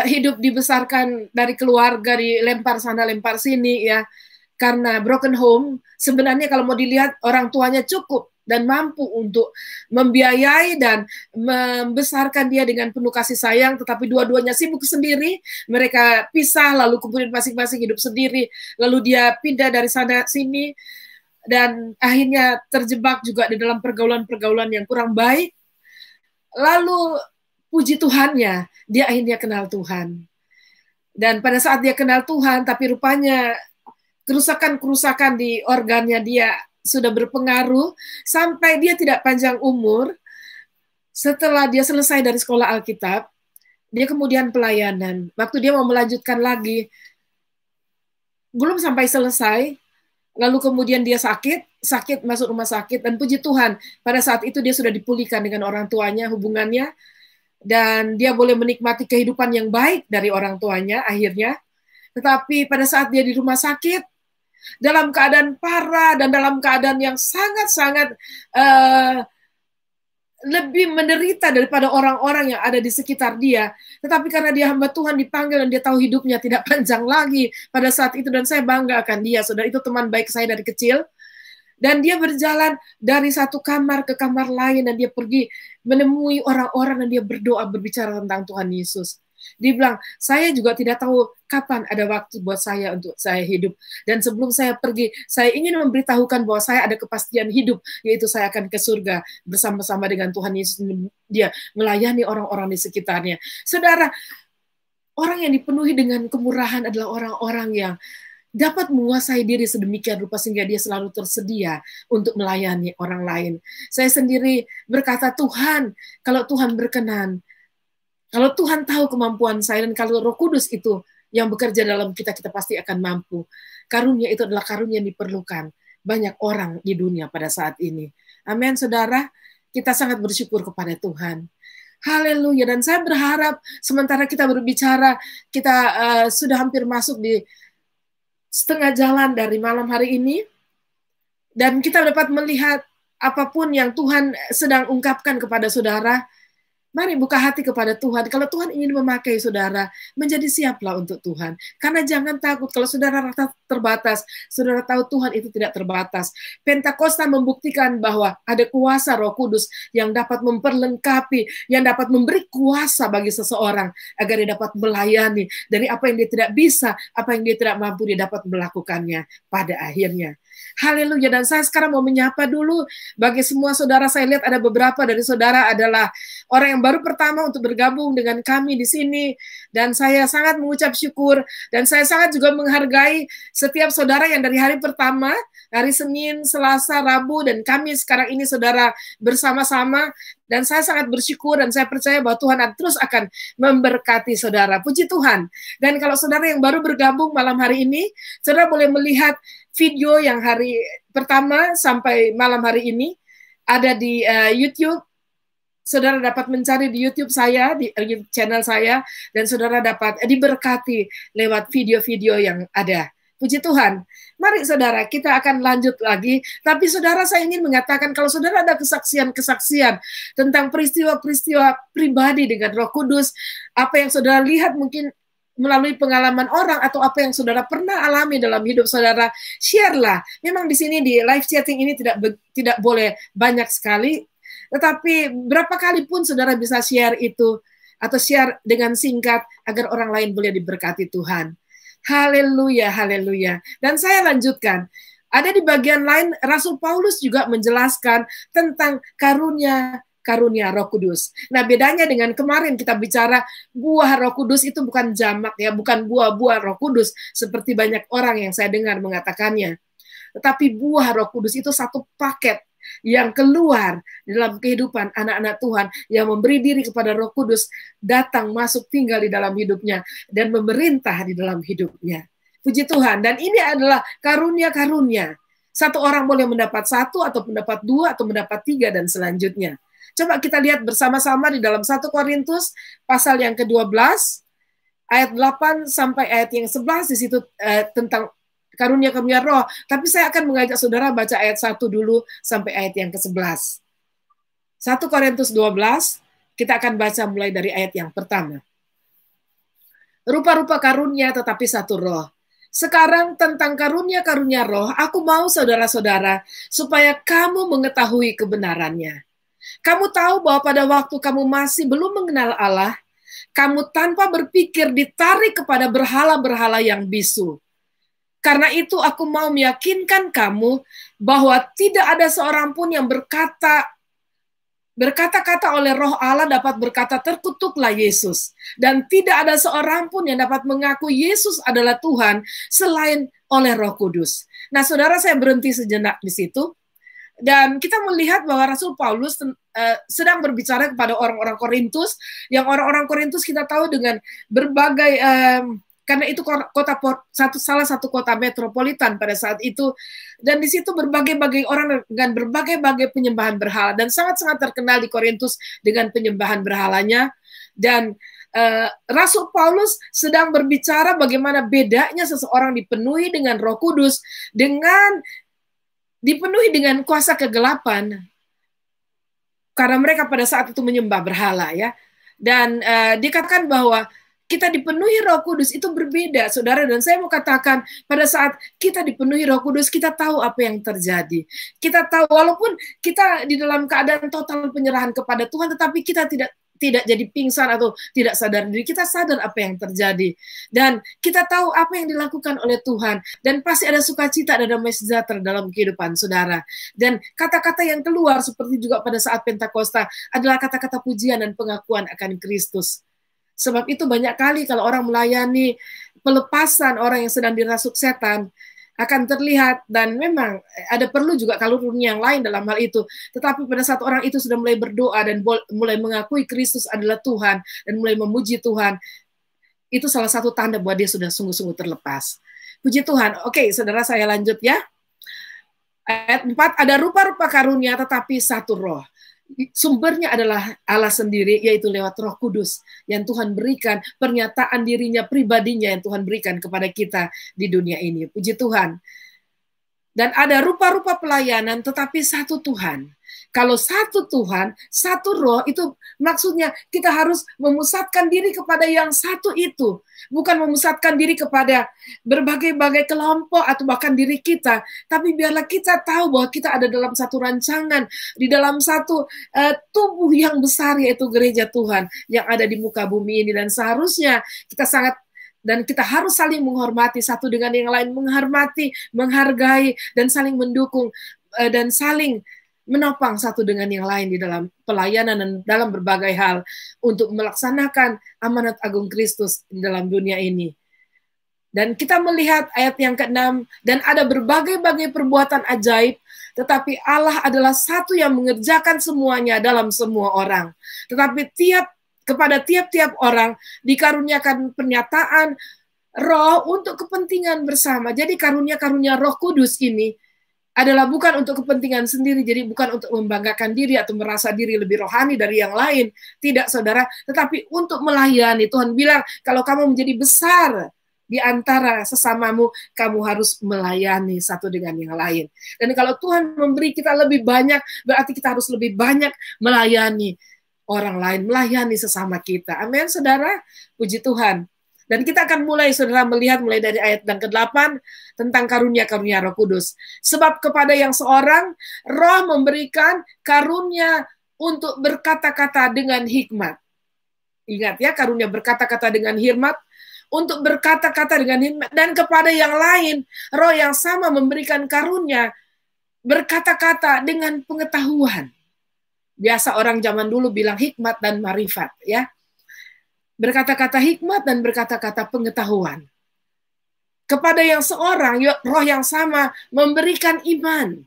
Hidup dibesarkan dari keluarga dilempar sana lempar sini ya, karena broken home. Sebenarnya kalau mau dilihat orang tuanya cukup dan mampu untuk membiayai dan membesarkan dia dengan penuh kasih sayang, tetapi dua-duanya sibuk sendiri. Mereka pisah, lalu kemudian masing-masing hidup sendiri, lalu dia pindah dari sana sini dan akhirnya terjebak juga di dalam pergaulan-pergaulan yang kurang baik. Lalu puji Tuhannya, dia akhirnya kenal Tuhan. Dan pada saat dia kenal Tuhan, tapi rupanya kerusakan-kerusakan di organnya dia sudah berpengaruh, sampai dia tidak panjang umur. Setelah dia selesai dari sekolah Alkitab, dia kemudian pelayanan. Waktu dia mau melanjutkan lagi, belum sampai selesai, lalu kemudian dia sakit masuk rumah sakit, dan puji Tuhan, pada saat itu dia sudah dipulihkan dengan orang tuanya, hubungannya, dan dia boleh menikmati kehidupan yang baik dari orang tuanya akhirnya. Tetapi pada saat dia di rumah sakit, dalam keadaan parah dan dalam keadaan yang sangat-sangat lebih menderita daripada orang-orang yang ada di sekitar dia. Tetapi karena dia hamba Tuhan dipanggil dan dia tahu hidupnya tidak panjang lagi pada saat itu, dan saya bangga akan dia. Saudara, itu teman baik saya dari kecil. Dan dia berjalan dari satu kamar ke kamar lain, dan dia pergi menemui orang-orang dan dia berdoa berbicara tentang Tuhan Yesus. Dia bilang, saya juga tidak tahu kapan ada waktu buat saya untuk saya hidup. Dan sebelum saya pergi, saya ingin memberitahukan bahwa saya ada kepastian hidup, yaitu saya akan ke surga bersama-sama dengan Tuhan Yesus. Dia melayani orang-orang di sekitarnya. Saudara, orang yang dipenuhi dengan kemurahan adalah orang-orang yang dapat menguasai diri sedemikian rupa sehingga dia selalu tersedia untuk melayani orang lain. Saya sendiri berkata, Tuhan, kalau Tuhan berkenan, kalau Tuhan tahu kemampuan saya, dan kalau Roh Kudus itu yang bekerja dalam kita, kita pasti akan mampu. Karunia itu adalah karunia yang diperlukan banyak orang di dunia pada saat ini. Amin, saudara. Kita sangat bersyukur kepada Tuhan. Haleluya. Dan saya berharap sementara kita berbicara, kita sudah hampir masuk di setengah jalan dari malam hari ini, dan kita dapat melihat apapun yang Tuhan sedang ungkapkan kepada saudara. Mari buka hati kepada Tuhan. Kalau Tuhan ingin memakai saudara, menjadi siaplah untuk Tuhan. Karena jangan takut, kalau saudara rasa terbatas, saudara tahu Tuhan itu tidak terbatas. Pentakosta membuktikan bahwa ada kuasa Roh Kudus yang dapat memperlengkapi, yang dapat memberi kuasa bagi seseorang, agar dia dapat melayani. Dari apa yang dia tidak bisa, apa yang dia tidak mampu, dia dapat melakukannya pada akhirnya. Haleluya. Dan saya sekarang mau menyapa dulu bagi semua saudara. Saya lihat ada beberapa dari saudara adalah orang yang baru pertama untuk bergabung dengan kami di sini, dan saya sangat mengucap syukur, dan saya sangat juga menghargai setiap saudara yang dari hari pertama, hari Senin, Selasa, Rabu, dan Kamis sekarang ini saudara bersama-sama. Dan saya sangat bersyukur dan saya percaya bahwa Tuhan terus akan memberkati saudara. Puji Tuhan. Dan kalau saudara yang baru bergabung malam hari ini, saudara boleh melihat video yang hari pertama sampai malam hari ini ada di YouTube. Saudara dapat mencari di YouTube saya, di YouTube channel saya, dan saudara dapat diberkati lewat video-video yang ada. Puji Tuhan. Mari saudara, kita akan lanjut lagi. Tapi saudara, saya ingin mengatakan kalau saudara ada kesaksian-kesaksian tentang peristiwa-peristiwa pribadi dengan Roh Kudus, apa yang saudara lihat mungkin melalui pengalaman orang, atau apa yang saudara pernah alami dalam hidup saudara, share-lah. Memang di sini di live chatting ini tidak boleh banyak sekali, tetapi berapa kali pun saudara bisa share itu, atau share dengan singkat, agar orang lain boleh diberkati Tuhan. Haleluya, haleluya. Dan saya lanjutkan. Ada di bagian lain, Rasul Paulus juga menjelaskan tentang karunia Roh Kudus. Nah, bedanya dengan kemarin kita bicara buah Roh Kudus itu bukan jamak ya, bukan buah-buah Roh Kudus seperti banyak orang yang saya dengar mengatakannya. Tetapi buah Roh Kudus itu satu paket yang keluar dalam kehidupan anak-anak Tuhan yang memberi diri kepada Roh Kudus, datang masuk tinggal di dalam hidupnya dan memerintah di dalam hidupnya. Puji Tuhan. Dan ini adalah karunia-karunia. Satu orang boleh mendapat satu, atau mendapat dua, atau mendapat tiga, dan selanjutnya. Coba kita lihat bersama-sama di dalam 1 Korintus pasal yang ke-12 ayat 8 sampai ayat yang 11. Di situ tentang karunia-karunia roh. Tapi saya akan mengajak saudara baca ayat 1 dulu sampai ayat yang ke-11. 1 Korintus 12, kita akan baca mulai dari ayat yang pertama. Rupa-rupa karunia tetapi satu roh. Sekarang tentang karunia-karunia roh, aku mau saudara-saudara supaya kamu mengetahui kebenarannya. Kamu tahu bahwa pada waktu kamu masih belum mengenal Allah, kamu tanpa berpikir ditarik kepada berhala-berhala yang bisu. Karena itu aku mau meyakinkan kamu bahwa tidak ada seorang pun yang berkata-kata oleh Roh Allah dapat berkata terkutuklah Yesus. Dan tidak ada seorang pun yang dapat mengaku Yesus adalah Tuhan selain oleh Roh Kudus. Nah, saudara, saya berhenti sejenak di situ. Dan kita melihat bahwa Rasul Paulus sedang berbicara kepada orang-orang Korintus, yang orang-orang Korintus kita tahu dengan berbagai karena itu salah satu kota metropolitan pada saat itu, dan di situ berbagai-bagai orang dengan berbagai-bagai penyembahan berhala, dan sangat-sangat terkenal di Korintus dengan penyembahan berhalanya. Dan Rasul Paulus sedang berbicara bagaimana bedanya seseorang dipenuhi dengan Roh Kudus dengan dipenuhi dengan kuasa kegelapan, karena mereka pada saat itu menyembah berhala, ya. Dan dikatakan bahwa kita dipenuhi Roh Kudus itu berbeda, saudara. Dan saya mau katakan, pada saat kita dipenuhi Roh Kudus, kita tahu apa yang terjadi. Kita tahu, walaupun kita di dalam keadaan total penyerahan kepada Tuhan, tetapi kita tidak jadi pingsan atau tidak sadar diri. Kita sadar apa yang terjadi. Dan kita tahu apa yang dilakukan oleh Tuhan. Dan pasti ada sukacita dan damai sejahtera dalam kehidupan saudara. Dan kata-kata yang keluar seperti juga pada saat Pentakosta adalah kata-kata pujian dan pengakuan akan Kristus. Sebab itu banyak kali kalau orang melayani pelepasan orang yang sedang dirasuk setan, akan terlihat, dan memang ada perlu juga karunia yang lain dalam hal itu. Tetapi pada saat orang itu sudah mulai berdoa dan mulai mengakui Kristus adalah Tuhan dan mulai memuji Tuhan, itu salah satu tanda bahwa dia sudah sungguh-sungguh terlepas. Puji Tuhan. Oke, saudara, saya lanjut ya. Ayat 4, ada rupa-rupa karunia tetapi satu roh. Sumbernya adalah Allah sendiri, yaitu lewat Roh Kudus yang Tuhan berikan, pernyataan dirinya, pribadinya yang Tuhan berikan kepada kita di dunia ini. Puji Tuhan. Dan ada rupa-rupa pelayanan tetapi satu Tuhan. Kalau satu Tuhan, satu roh, itu maksudnya kita harus memusatkan diri kepada yang satu itu. Bukan memusatkan diri kepada berbagai-bagai kelompok atau bahkan diri kita. Tapi biarlah kita tahu bahwa kita ada dalam satu rancangan, di dalam satu tubuh yang besar, yaitu gereja Tuhan yang ada di muka bumi ini. Dan seharusnya kita dan kita harus saling menghormati satu dengan yang lain, menghormati, menghargai, dan saling mendukung, dan saling menopang satu dengan yang lain di dalam pelayanan dan dalam berbagai hal untuk melaksanakan amanat agung Kristus di dalam dunia ini. Dan kita melihat ayat yang ke-6, dan ada berbagai-bagai perbuatan ajaib, tetapi Allah adalah satu yang mengerjakan semuanya dalam semua orang. Tetapi kepada tiap-tiap orang dikaruniakan pernyataan roh untuk kepentingan bersama. Jadi karunia-karunia Roh Kudus ini adalah bukan untuk kepentingan sendiri, jadi bukan untuk membanggakan diri atau merasa diri lebih rohani dari yang lain. Tidak, saudara, tetapi untuk melayani. Tuhan bilang, kalau kamu menjadi besar di antara sesamamu, kamu harus melayani satu dengan yang lain. Dan kalau Tuhan memberi kita lebih banyak, berarti kita harus lebih banyak melayani orang lain, melayani sesama kita. Amin, saudara. Puji Tuhan. Dan kita akan mulai, saudara, melihat mulai dari ayat yang ke-8 tentang karunia-karunia Roh Kudus. Sebab kepada yang seorang, Roh memberikan karunia untuk berkata-kata dengan hikmat. Ingat ya, karunia berkata-kata dengan hikmat, untuk berkata-kata dengan hikmat. Dan kepada yang lain, Roh yang sama memberikan karunia berkata-kata dengan pengetahuan. Biasa orang zaman dulu bilang hikmat dan marifat, ya. Berkata-kata hikmat dan berkata-kata pengetahuan. Kepada yang seorang, Roh yang sama memberikan iman.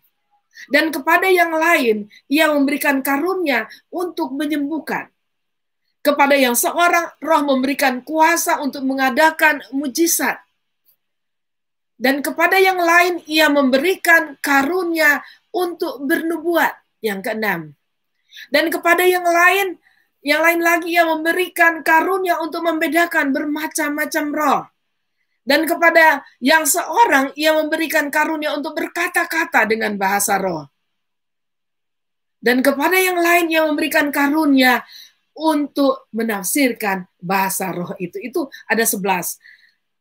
Dan kepada yang lain, ia memberikan karunia untuk menyembuhkan. Kepada yang seorang, Roh memberikan kuasa untuk mengadakan mujizat. Dan kepada yang lain, ia memberikan karunia untuk bernubuat. Yang ke-6. Dan kepada yang lain lagi ia memberikan karunia untuk membedakan bermacam-macam roh. Dan kepada yang seorang ia memberikan karunia untuk berkata-kata dengan bahasa roh. Dan kepada yang lain ia memberikan karunia untuk menafsirkan bahasa roh itu. Itu ada 11.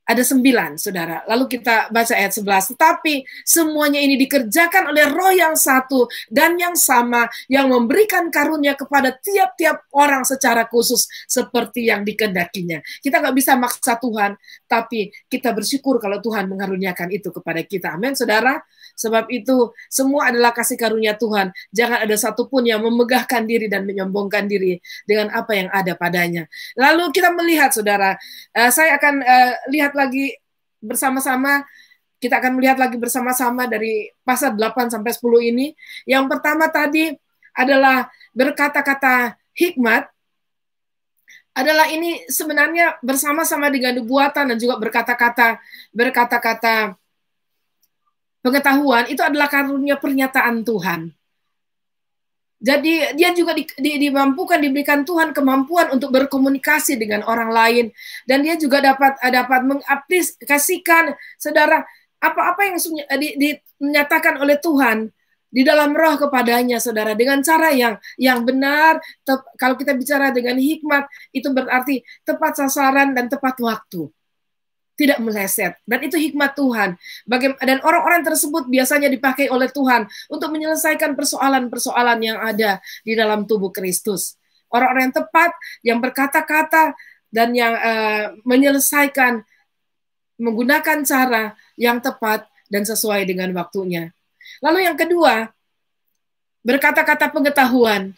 Ada 9, saudara. Lalu kita baca ayat 11. Tetapi semuanya ini dikerjakan oleh Roh yang satu dan yang sama, yang memberikan karunia kepada tiap-tiap orang secara khusus seperti yang dikehendakinya. Kita nggak bisa maksa Tuhan, tapi kita bersyukur kalau Tuhan mengaruniakan itu kepada kita. Amin, saudara. Sebab itu semua adalah kasih karunia Tuhan. Jangan ada satupun yang memegahkan diri dan menyombongkan diri dengan apa yang ada padanya. Lalu kita melihat, saudara, saya akan lihat lagi bersama-sama, kita akan melihat lagi bersama-sama dari pasal 8 sampai 10 ini. Yang pertama tadi adalah berkata-kata hikmat, adalah ini sebenarnya bersama-sama dengan nubuatan dan juga berkata-kata pengetahuan. Itu adalah karunia pernyataan Tuhan. Jadi dia juga dimampukan, diberikan Tuhan kemampuan untuk berkomunikasi dengan orang lain, dan dia juga dapat mengaplikasikan, saudara, apa-apa yang dinyatakan oleh Tuhan di dalam roh kepadanya, saudara, dengan cara yang benar. Kalau kita bicara dengan hikmat, itu berarti tepat sasaran dan tepat waktu, tidak meleset. Dan itu hikmat Tuhan. Dan orang-orang tersebut biasanya dipakai oleh Tuhan untuk menyelesaikan persoalan-persoalan yang ada di dalam tubuh Kristus. Orang-orang yang tepat, yang berkata-kata, dan yang menyelesaikan menggunakan cara yang tepat dan sesuai dengan waktunya. Lalu yang kedua, berkata-kata pengetahuan.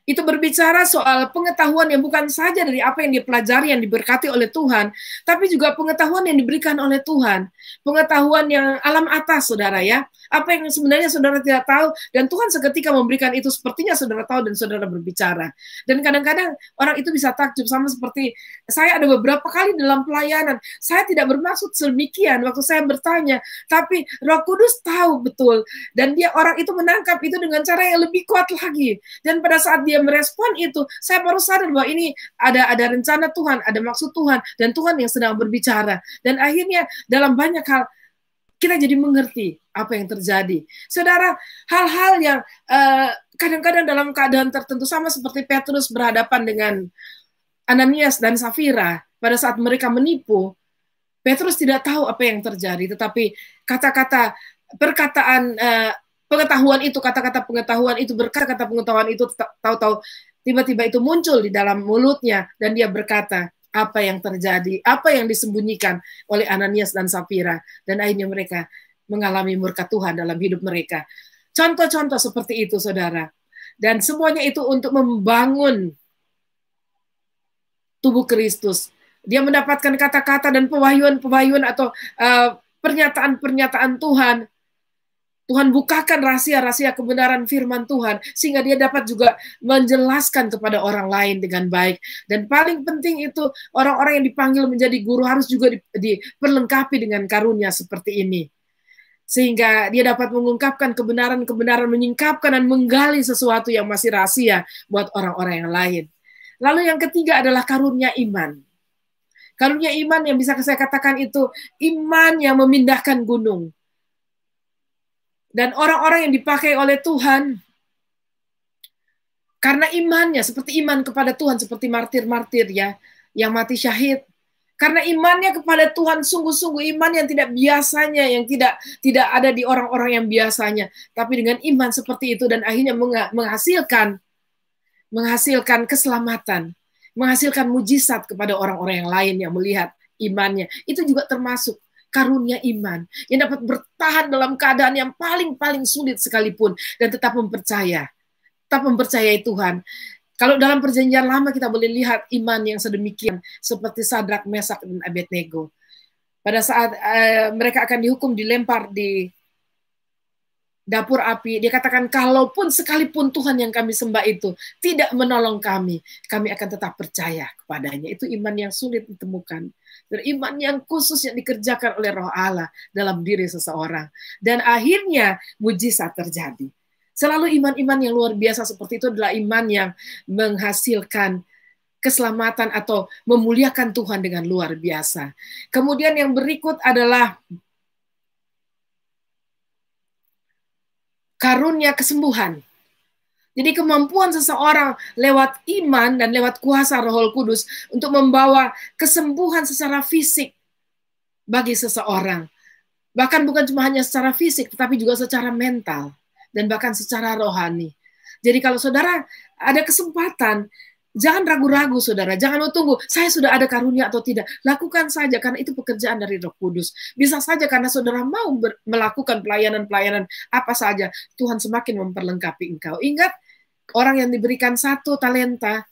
Itu berbicara soal pengetahuan yang bukan saja dari apa yang dipelajari, yang diberkati oleh Tuhan, tapi juga pengetahuan yang diberikan oleh Tuhan. Pengetahuan yang alam atas, saudara, ya. Apa yang sebenarnya saudara tidak tahu, dan Tuhan seketika memberikan itu, sepertinya saudara tahu dan saudara berbicara. Dan kadang-kadang orang itu bisa takjub, sama seperti saya ada beberapa kali dalam pelayanan, saya tidak bermaksud sedemikian waktu saya bertanya, tapi Roh Kudus tahu betul, dan orang itu menangkap itu dengan cara yang lebih kuat lagi. Dan pada saat dia merespon itu, saya baru sadar bahwa ini ada rencana Tuhan, ada maksud Tuhan, dan Tuhan yang sedang berbicara. Dan akhirnya dalam banyak hal kita jadi mengerti apa yang terjadi. Saudara, hal-hal yang kadang-kadang dalam keadaan tertentu, sama seperti Petrus berhadapan dengan Ananias dan Safira pada saat mereka menipu, Petrus tidak tahu apa yang terjadi, tetapi kata-kata perkataan pengetahuan itu, kata-kata pengetahuan itu, berkata-kata pengetahuan itu, tahu-tahu tiba-tiba itu muncul di dalam mulutnya, dan dia berkata apa yang terjadi, apa yang disembunyikan oleh Ananias dan Safira, dan akhirnya mereka mengalami murka Tuhan dalam hidup mereka. Contoh-contoh seperti itu, saudara. Dan semuanya itu untuk membangun tubuh Kristus. Dia mendapatkan kata-kata dan pewahyuan atau pernyataan-pernyataan Tuhan. Tuhan bukakan rahasia-rahasia kebenaran firman Tuhan, sehingga dia dapat juga menjelaskan kepada orang lain dengan baik. Dan paling penting itu, orang-orang yang dipanggil menjadi guru harus juga diperlengkapi dengan karunia seperti ini. Sehingga dia dapat mengungkapkan kebenaran-kebenaran, menyingkapkan dan menggali sesuatu yang masih rahasia buat orang-orang yang lain. Lalu yang ketiga adalah karunia iman. Karunia iman yang bisa saya katakan itu iman yang memindahkan gunung. Dan orang-orang yang dipakai oleh Tuhan, karena imannya, seperti iman kepada Tuhan, seperti martir-martir ya, yang mati syahid. Karena imannya kepada Tuhan, sungguh-sungguh iman yang tidak biasanya, yang tidak ada di orang-orang yang biasanya. Tapi dengan iman seperti itu, dan akhirnya menghasilkan keselamatan, menghasilkan mujizat kepada orang-orang yang lain yang melihat imannya. Itu juga termasuk karunia iman yang dapat bertahan dalam keadaan yang paling sulit sekalipun, dan tetap mempercayai Tuhan. Kalau dalam perjanjian lama kita boleh lihat iman yang sedemikian, seperti Sadrak, Mesak, dan Abednego. Pada saat mereka akan dihukum, dilempar di dapur api, dia katakan, kalaupun sekalipun Tuhan yang kami sembah itu tidak menolong kami akan tetap percaya kepadanya. Itu iman yang sulit ditemukan. Dan iman yang khusus yang dikerjakan oleh Roh Allah dalam diri seseorang. Dan akhirnya mujizat terjadi. Selalu iman-iman yang luar biasa seperti itu adalah iman yang menghasilkan keselamatan atau memuliakan Tuhan dengan luar biasa. Kemudian yang berikut adalah karunia kesembuhan. Jadi kemampuan seseorang lewat iman dan lewat kuasa Roh Kudus untuk membawa kesembuhan secara fisik bagi seseorang. Bahkan bukan cuma hanya secara fisik, tetapi juga secara mental dan bahkan secara rohani. Jadi kalau saudara ada kesempatan, jangan ragu-ragu, saudara. Jangan tunggu, saya sudah ada karunia atau tidak. Lakukan saja, karena itu pekerjaan dari Roh Kudus. Bisa saja karena saudara mau melakukan pelayanan-pelayanan apa saja, Tuhan semakin memperlengkapi engkau. Ingat, orang yang diberikan 1 talenta,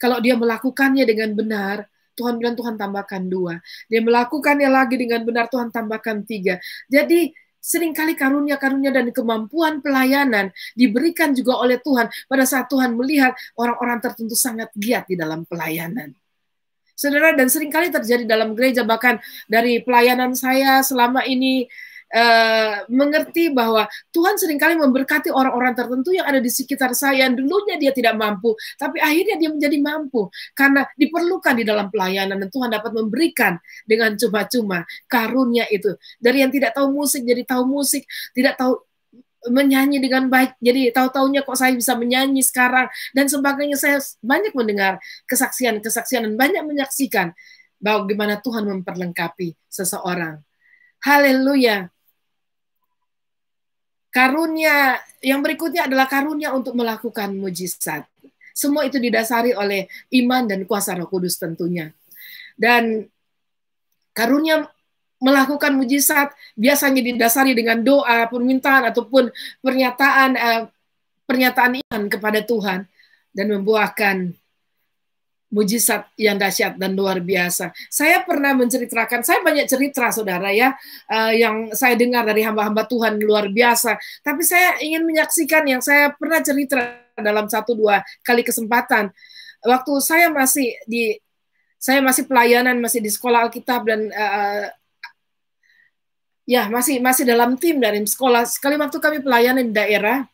kalau dia melakukannya dengan benar, Tuhan bilang Tuhan tambahkan 2. Dia melakukannya lagi dengan benar, Tuhan tambahkan 3. Jadi, seringkali karunia-karunia dan kemampuan pelayanan diberikan juga oleh Tuhan pada saat Tuhan melihat orang-orang tertentu sangat giat di dalam pelayanan. Saudara, dan seringkali terjadi dalam gereja, bahkan dari pelayanan saya selama ini, mengerti bahwa Tuhan seringkali memberkati orang-orang tertentu yang ada di sekitar saya, yang dulunya dia tidak mampu, tapi akhirnya dia menjadi mampu karena diperlukan di dalam pelayanan, dan Tuhan dapat memberikan dengan cuma-cuma karunia itu. Dari yang tidak tahu musik jadi tahu musik, tidak tahu menyanyi dengan baik, jadi tahu-taunya kok saya bisa menyanyi sekarang, dan sebagainya. Saya banyak mendengar kesaksian-kesaksian dan banyak menyaksikan bagaimana Tuhan memperlengkapi seseorang. Haleluya. Karunia yang berikutnya adalah karunia untuk melakukan mujizat. Semua itu didasari oleh iman dan kuasa Roh Kudus tentunya. Dan karunia melakukan mujizat biasanya didasari dengan doa, permintaan, ataupun pernyataan iman kepada Tuhan, dan membuahkan mujizat yang dahsyat dan luar biasa. Saya pernah menceritakan, saya banyak cerita saudara ya, yang saya dengar dari hamba-hamba Tuhan luar biasa. Tapi saya ingin menyaksikan yang saya pernah cerita dalam 1-2 kali kesempatan. Waktu saya masih pelayanan, masih di sekolah Alkitab, dan ya masih dalam tim dari sekolah. Sekali waktu kami pelayanan di daerah,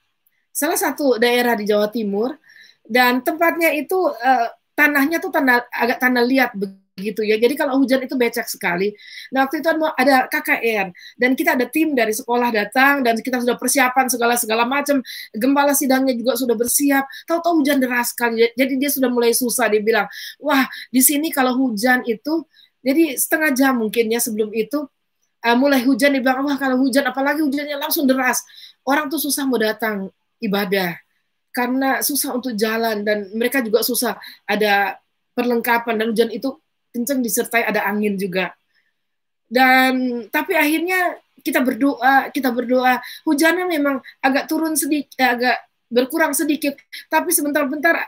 salah satu daerah di Jawa Timur, dan tempatnya itu tanahnya tuh agak tanah liat begitu ya. Jadi kalau hujan itu becek sekali. Nah, waktu itu ada KKR, dan kita ada tim dari sekolah datang, dan kita sudah persiapan segala macam. Gembala sidangnya juga sudah bersiap. Tahu-tahu hujan deras sekali. Jadi dia sudah mulai susah. Dia bilang, wah di sini kalau hujan itu, jadi setengah jam mungkin ya sebelum itu mulai hujan. Dia bilang, wah kalau hujan, apalagi hujannya langsung deras, orang tuh susah mau datang ibadah. Karena susah untuk jalan, dan mereka juga susah ada perlengkapan, dan hujan itu kencang disertai ada angin juga. Dan tapi akhirnya kita berdoa, hujannya memang agak turun sedikit, agak berkurang sedikit, tapi sebentar-bentar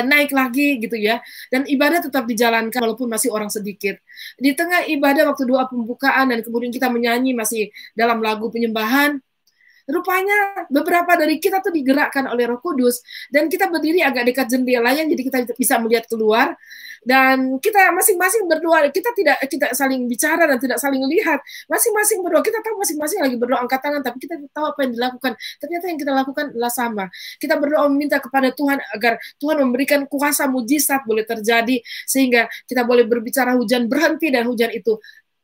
naik lagi gitu ya. Dan ibadah tetap dijalankan walaupun masih orang sedikit. Di tengah ibadah waktu doa pembukaan, dan kemudian kita menyanyi masih dalam lagu penyembahan, rupanya beberapa dari kita tuh digerakkan oleh Roh Kudus, dan kita berdiri agak dekat jendelanya, jadi kita bisa melihat keluar, dan kita masing-masing berdoa. Kita tidak saling bicara dan tidak saling lihat, masing-masing berdoa. Kita tahu masing-masing lagi berdoa angkat tangan, tapi kita tahu apa yang dilakukan. Ternyata yang kita lakukan adalah sama. Kita berdoa meminta kepada Tuhan agar Tuhan memberikan kuasa mujizat boleh terjadi, sehingga kita boleh berbicara, hujan berhenti, dan hujan itu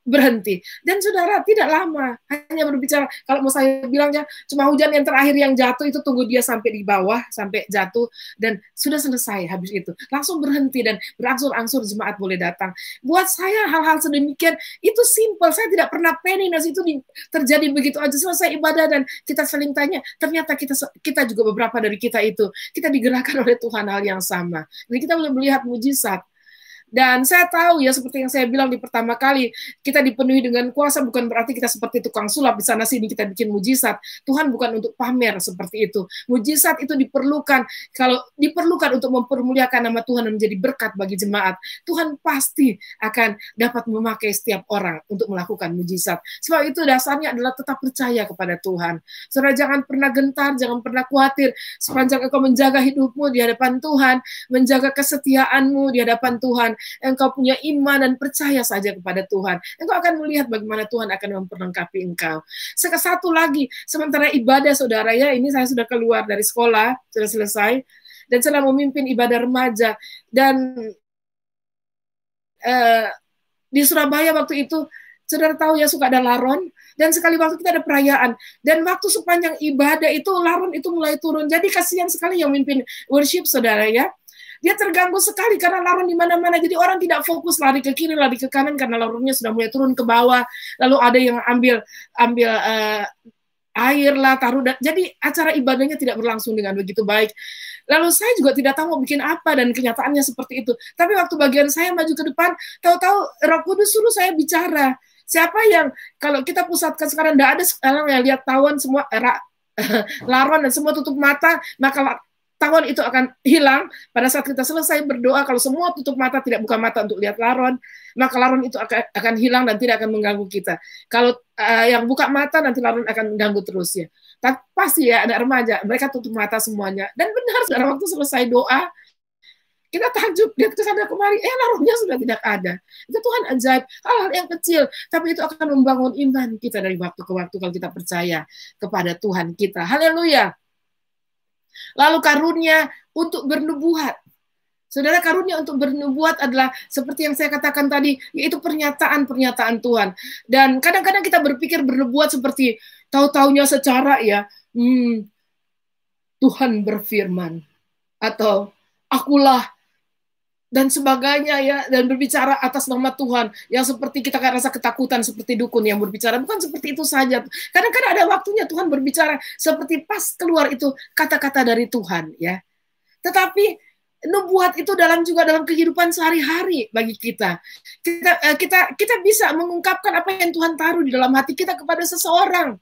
berhenti. Dan saudara, tidak lama, hanya berbicara, kalau mau saya bilangnya, cuma hujan yang terakhir yang jatuh itu, tunggu dia sampai di bawah, sampai jatuh, dan sudah selesai. Habis itu langsung berhenti, dan berangsur-angsur jemaat boleh datang. Buat saya hal-hal sedemikian itu simple. Saya tidak pernah penindas itu terjadi begitu aja. Selesai ibadah dan kita saling tanya, ternyata kita juga, beberapa dari kita itu, kita digerakkan oleh Tuhan hal yang sama. Jadi kita boleh melihat mujizat. Dan saya tahu ya, seperti yang saya bilang di pertama kali, kita dipenuhi dengan kuasa bukan berarti kita seperti tukang sulap di sana sini kita bikin mujizat. Tuhan bukan untuk pamer seperti itu. Mujizat itu diperlukan untuk mempermuliakan nama Tuhan dan menjadi berkat bagi jemaat. Tuhan pasti akan dapat memakai setiap orang untuk melakukan mujizat. Sebab itu dasarnya adalah tetap percaya kepada Tuhan. Saudara, jangan pernah gentar, jangan pernah khawatir sepanjang engkau menjaga hidupmu di hadapan Tuhan, menjaga kesetiaanmu di hadapan Tuhan. Engkau punya iman dan percaya saja kepada Tuhan, engkau akan melihat bagaimana Tuhan akan memperlengkapi engkau. Satu lagi, sementara ibadah saudara ya, ini saya sudah keluar dari sekolah, sudah selesai, dan sedang memimpin ibadah remaja. Dan di Surabaya waktu itu, saudara tahu ya, suka ada laron, dan sekali waktu kita ada perayaan, dan waktu sepanjang ibadah itu laron itu mulai turun. Jadi kasihan sekali yang memimpin worship saudara ya. Dia terganggu sekali karena laron di mana-mana. Jadi orang tidak fokus, lari ke kiri, lari ke kanan karena laronnya sudah mulai turun ke bawah. Lalu ada yang ambil air lah, taruh. Jadi acara ibadahnya tidak berlangsung dengan begitu baik. Lalu saya juga tidak tahu mau bikin apa, dan kenyataannya seperti itu. Tapi waktu bagian saya maju ke depan, tahu-tahu Roh Kudus suruh saya bicara. Siapa yang, kalau kita pusatkan sekarang, tidak ada sekarang yang lihat tawon semua laron dan semua tutup mata, maka tawon itu akan hilang. Pada saat kita selesai berdoa, kalau semua tutup mata, tidak buka mata untuk lihat laron, maka laron itu akan hilang dan tidak akan mengganggu kita. Kalau yang buka mata, nanti laron akan mengganggu terus ya. Tapi pasti ya, ada remaja, mereka tutup mata semuanya. Dan benar, saudara, waktu selesai doa, Kita takjub, lihat ke sana kemari, rohnya sudah tidak ada. Itu Tuhan ajaib, hal-hal yang kecil, tapi itu akan membangun iman kita dari waktu ke waktu kalau kita percaya kepada Tuhan kita. Haleluya. Lalu karunia untuk bernubuat. Saudara, karunia untuk bernubuat adalah seperti yang saya katakan tadi, yaitu pernyataan-pernyataan Tuhan. Dan kadang-kadang kita berpikir bernubuat seperti tahu-taunya secara Tuhan berfirman, atau akulah dan sebagainya ya, dan berbicara atas nama Tuhan yang seperti kita kan rasa ketakutan seperti dukun yang berbicara. Bukan seperti itu saja. Kadang-kadang ada waktunya Tuhan berbicara seperti pas keluar itu kata-kata dari Tuhan ya. Tetapi nubuat itu dalam kehidupan sehari-hari bagi kita. Kita bisa mengungkapkan apa yang Tuhan taruh di dalam hati kita kepada seseorang.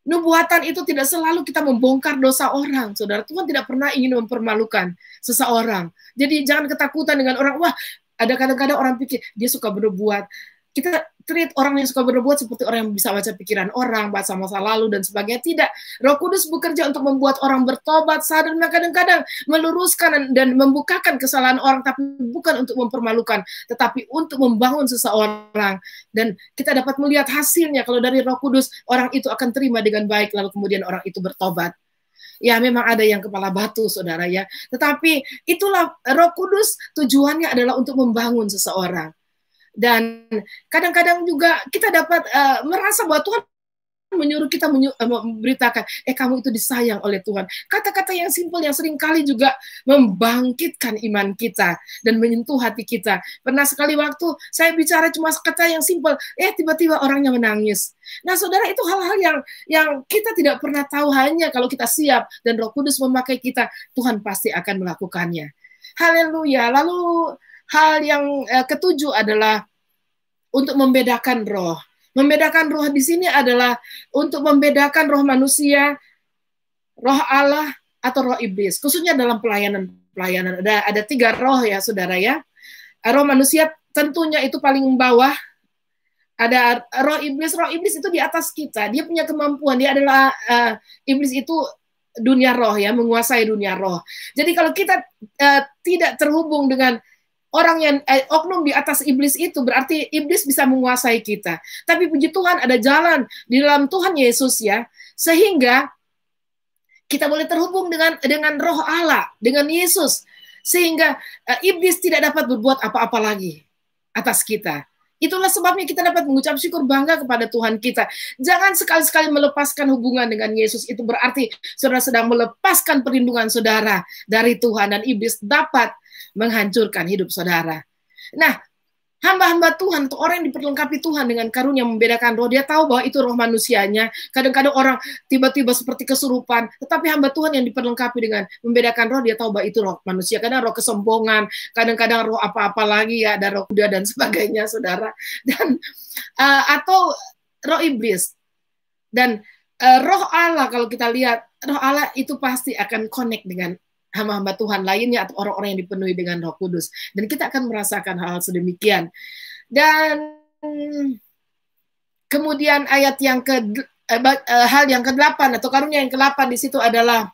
Nubuatan itu tidak selalu kita membongkar dosa orang, saudara. Tuhan tidak pernah ingin mempermalukan seseorang. Jadi jangan ketakutan dengan orang. Wah, ada kadang-kadang orang pikir dia suka bernubuat. Kita treat orang yang suka bernubuat seperti orang yang bisa baca pikiran orang, baca masa lalu dan sebagainya. Tidak. Roh Kudus bekerja untuk membuat orang bertobat, sadar, dan kadang-kadang meluruskan dan membukakan kesalahan orang, tapi bukan untuk mempermalukan, tetapi untuk membangun seseorang. Dan kita dapat melihat hasilnya kalau dari Roh Kudus, orang itu akan terima dengan baik, lalu kemudian orang itu bertobat. Ya, memang ada yang kepala batu, saudara ya. Tetapi itulah Roh Kudus, tujuannya adalah untuk membangun seseorang. Dan kadang-kadang juga kita dapat merasa bahwa Tuhan menyuruh kita memberitakan, kamu itu disayang oleh Tuhan. Kata-kata yang simpel yang seringkali juga membangkitkan iman kita dan menyentuh hati kita. Pernah sekali waktu saya bicara cuma kata yang simpel, tiba-tiba orangnya menangis. Nah, saudara, itu hal-hal yang kita tidak pernah tahu, hanya kalau kita siap dan Roh Kudus memakai kita, Tuhan pasti akan melakukannya. Haleluya. Lalu hal yang ketujuh adalah untuk membedakan roh. Membedakan roh di sini adalah untuk membedakan roh manusia, roh Allah, atau roh iblis. Khususnya dalam pelayanan. Ada 3 roh ya, saudara ya. Roh manusia tentunya itu paling bawah. Ada roh iblis itu di atas kita. Dia punya kemampuan. Dia adalah iblis itu dunia roh ya, menguasai dunia roh. Jadi kalau kita tidak terhubung dengan orang yang oknum di atas iblis itu, berarti iblis bisa menguasai kita. Tapi puji Tuhan ada jalan di dalam Tuhan Yesus ya, sehingga kita boleh terhubung dengan roh Allah, dengan Yesus, sehingga iblis tidak dapat berbuat apa-apa lagi atas kita. Itulah sebabnya kita dapat mengucap syukur bangga kepada Tuhan kita. Jangan sekali-sekali melepaskan hubungan dengan Yesus. Itu berarti saudara sedang melepaskan perlindungan saudara dari Tuhan, dan iblis dapat menghancurkan hidup saudara. Nah, hamba-hamba Tuhan, atau orang yang diperlengkapi Tuhan dengan karunia membedakan roh, dia tahu bahwa itu roh manusianya. Kadang-kadang orang tiba-tiba seperti kesurupan, tetapi hamba Tuhan yang diperlengkapi dengan membedakan roh, dia tahu bahwa itu roh manusia. Kadang roh kesombongan, kadang-kadang roh apa-apa lagi ya, ada roh kuda dan sebagainya, saudara. Dan atau roh iblis. Dan roh Allah, kalau kita lihat, roh Allah itu pasti akan connect dengan hamba-hamba Tuhan lainnya atau orang-orang yang dipenuhi dengan Roh Kudus. Dan kita akan merasakan hal sedemikian. Dan kemudian ayat yang hal yang ke-8 atau karunia yang ke-8 di situ adalah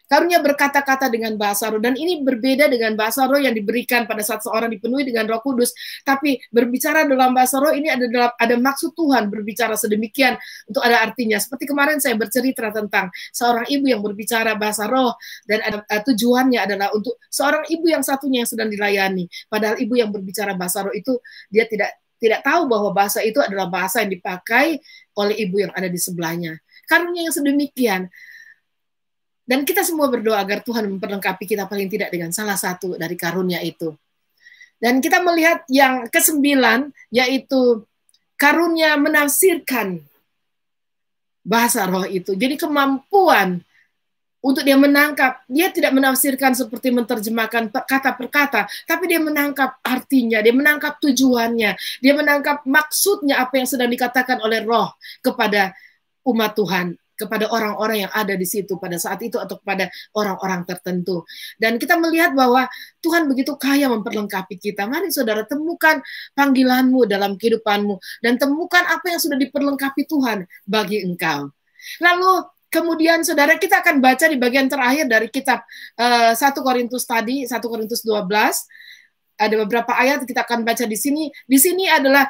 karunia berkata-kata dengan bahasa roh. Dan ini berbeda dengan bahasa roh yang diberikan pada saat seorang dipenuhi dengan Roh Kudus. Tapi berbicara dalam bahasa roh ini ada maksud Tuhan berbicara sedemikian untuk ada artinya. Seperti kemarin saya bercerita tentang seorang ibu yang berbicara bahasa roh, dan ada tujuannya adalah untuk seorang ibu yang satunya yang sedang dilayani. Padahal ibu yang berbicara bahasa roh itu dia tidak tahu bahwa bahasa itu adalah bahasa yang dipakai oleh ibu yang ada di sebelahnya. Karunia yang sedemikian. Dan kita semua berdoa agar Tuhan memperlengkapi kita paling tidak dengan salah satu dari karunia itu. Dan kita melihat yang ke-9, yaitu karunia menafsirkan bahasa roh itu. Jadi kemampuan untuk dia menangkap, dia tidak menafsirkan seperti menerjemahkan kata per kata, tapi dia menangkap artinya, dia menangkap tujuannya, dia menangkap maksudnya apa yang sedang dikatakan oleh roh kepada umat Tuhan, kepada orang-orang yang ada di situ pada saat itu atau kepada orang-orang tertentu. Dan kita melihat bahwa Tuhan begitu kaya memperlengkapi kita. Mari saudara, temukan panggilanmu dalam kehidupanmu dan temukan apa yang sudah diperlengkapi Tuhan bagi engkau. Lalu Kemudian saudara, kita akan baca di bagian terakhir dari kitab 1 Korintus tadi, 1 Korintus 12. Ada beberapa ayat kita akan baca di sini. Di sini adalah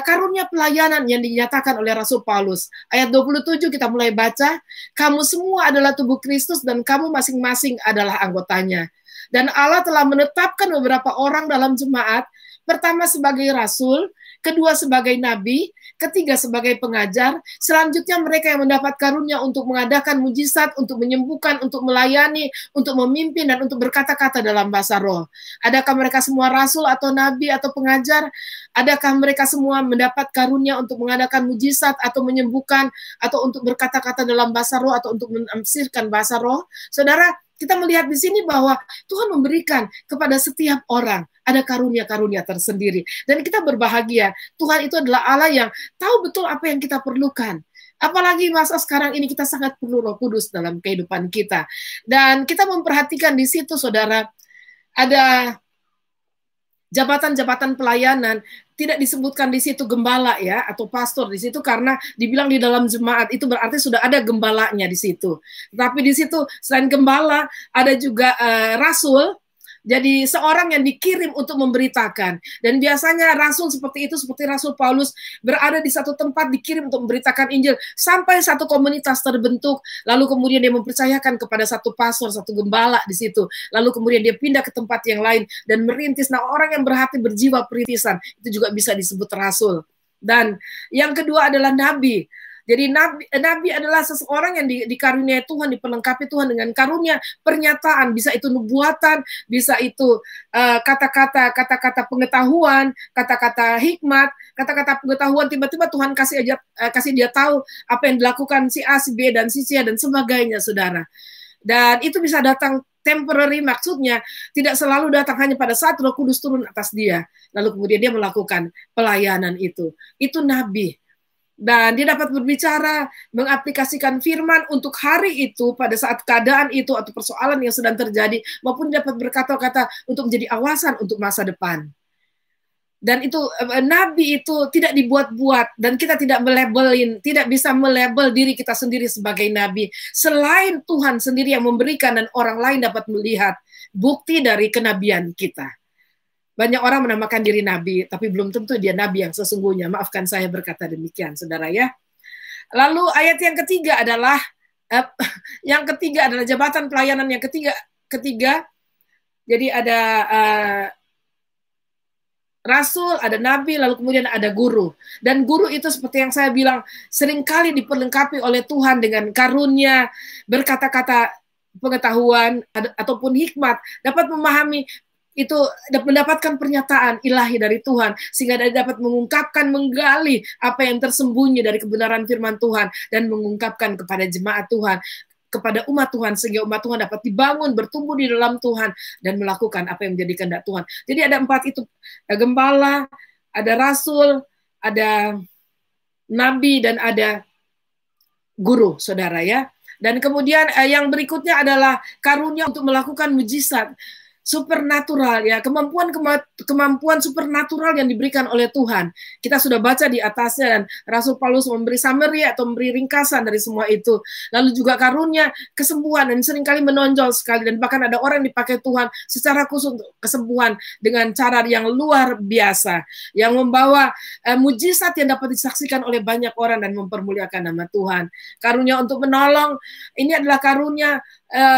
karunia pelayanan yang dinyatakan oleh Rasul Paulus. Ayat 27 kita mulai baca. Kamu semua adalah tubuh Kristus dan kamu masing-masing adalah anggotanya. Dan Allah telah menetapkan beberapa orang dalam jemaat. Pertama sebagai rasul, kedua sebagai nabi, ketiga sebagai pengajar, selanjutnya mereka yang mendapat karunia untuk mengadakan mujizat, untuk menyembuhkan, untuk melayani, untuk memimpin, dan untuk berkata-kata dalam bahasa roh. Adakah mereka semua rasul atau nabi atau pengajar? Adakah mereka semua mendapat karunia untuk mengadakan mujizat atau menyembuhkan, atau untuk berkata-kata dalam bahasa roh, atau untuk menafsirkan bahasa roh? Saudara, kita melihat di sini bahwa Tuhan memberikan kepada setiap orang ada karunia-karunia tersendiri. Dan kita berbahagia, Tuhan itu adalah Allah yang tahu betul apa yang kita perlukan. Apalagi masa sekarang ini kita sangat perlu Roh Kudus dalam kehidupan kita. Dan kita memperhatikan di situ, saudara, ada jabatan-jabatan pelayanan, tidak disebutkan di situ gembala ya atau pastor di situ karena dibilang di dalam jemaat, itu berarti sudah ada gembalanya di situ. Tapi di situ selain gembala ada juga rasul. Jadi seorang yang dikirim untuk memberitakan. Dan biasanya rasul seperti itu, seperti Rasul Paulus, berada di satu tempat dikirim untuk memberitakan Injil sampai satu komunitas terbentuk, lalu kemudian dia mempercayakan kepada satu pastor, satu gembala di situ. Lalu kemudian dia pindah ke tempat yang lain dan merintis. Nah, orang yang berhati berjiwa perintisan itu juga bisa disebut rasul. Dan yang kedua adalah nabi. Jadi nabi adalah seseorang yang dikaruniai Tuhan, diperlengkapi Tuhan dengan karunia pernyataan, bisa itu nubuatan, bisa itu kata-kata pengetahuan, kata-kata hikmat, kata-kata pengetahuan, tiba-tiba Tuhan kasih dia tahu apa yang dilakukan si A, si B, dan si C, dan sebagainya, saudara. Dan itu bisa datang temporary, maksudnya tidak selalu datang hanya pada saat Roh Kudus turun atas dia, lalu kemudian dia melakukan pelayanan itu. Itu nabi. Dan dia dapat berbicara, mengaplikasikan firman untuk hari itu, pada saat keadaan itu atau persoalan yang sedang terjadi, maupun dapat berkata-kata untuk menjadi awasan untuk masa depan. Dan itu nabi itu tidak dibuat-buat, dan kita tidak bisa melabel diri kita sendiri sebagai nabi. Selain Tuhan sendiri yang memberikan dan orang lain dapat melihat bukti dari kenabian kita. Banyak orang menamakan diri nabi, tapi belum tentu dia nabi yang sesungguhnya. Maafkan saya berkata demikian, saudara ya. Lalu ayat yang ketiga adalah jabatan pelayanan yang ketiga. Jadi ada rasul, ada nabi, lalu kemudian ada guru. Dan guru itu seperti yang saya bilang, seringkali diperlengkapi oleh Tuhan dengan karunia, berkata-kata pengetahuan ataupun hikmat, dapat memahami itu, mendapatkan pernyataan ilahi dari Tuhan, sehingga dia dapat mengungkapkan, menggali apa yang tersembunyi dari kebenaran firman Tuhan, dan mengungkapkan kepada jemaat Tuhan, kepada umat Tuhan, sehingga umat Tuhan dapat dibangun, bertumbuh di dalam Tuhan, dan melakukan apa yang menjadi kehendak Tuhan. Jadi ada 4 itu, ada gembala, ada rasul, ada nabi, dan ada guru, saudara ya. Dan kemudian yang berikutnya adalah karunia untuk melakukan mujizat supernatural ya, kemampuan supernatural yang diberikan oleh Tuhan. Kita sudah baca di atasnya, dan Rasul Paulus memberi summary atau memberi ringkasan dari semua itu. Lalu juga karunia kesembuhan, dan seringkali menonjol sekali, dan bahkan ada orang yang dipakai Tuhan secara khusus untuk kesembuhan dengan cara yang luar biasa, yang membawa mujizat yang dapat disaksikan oleh banyak orang dan mempermuliakan nama Tuhan. Karunia untuk menolong, ini adalah karunia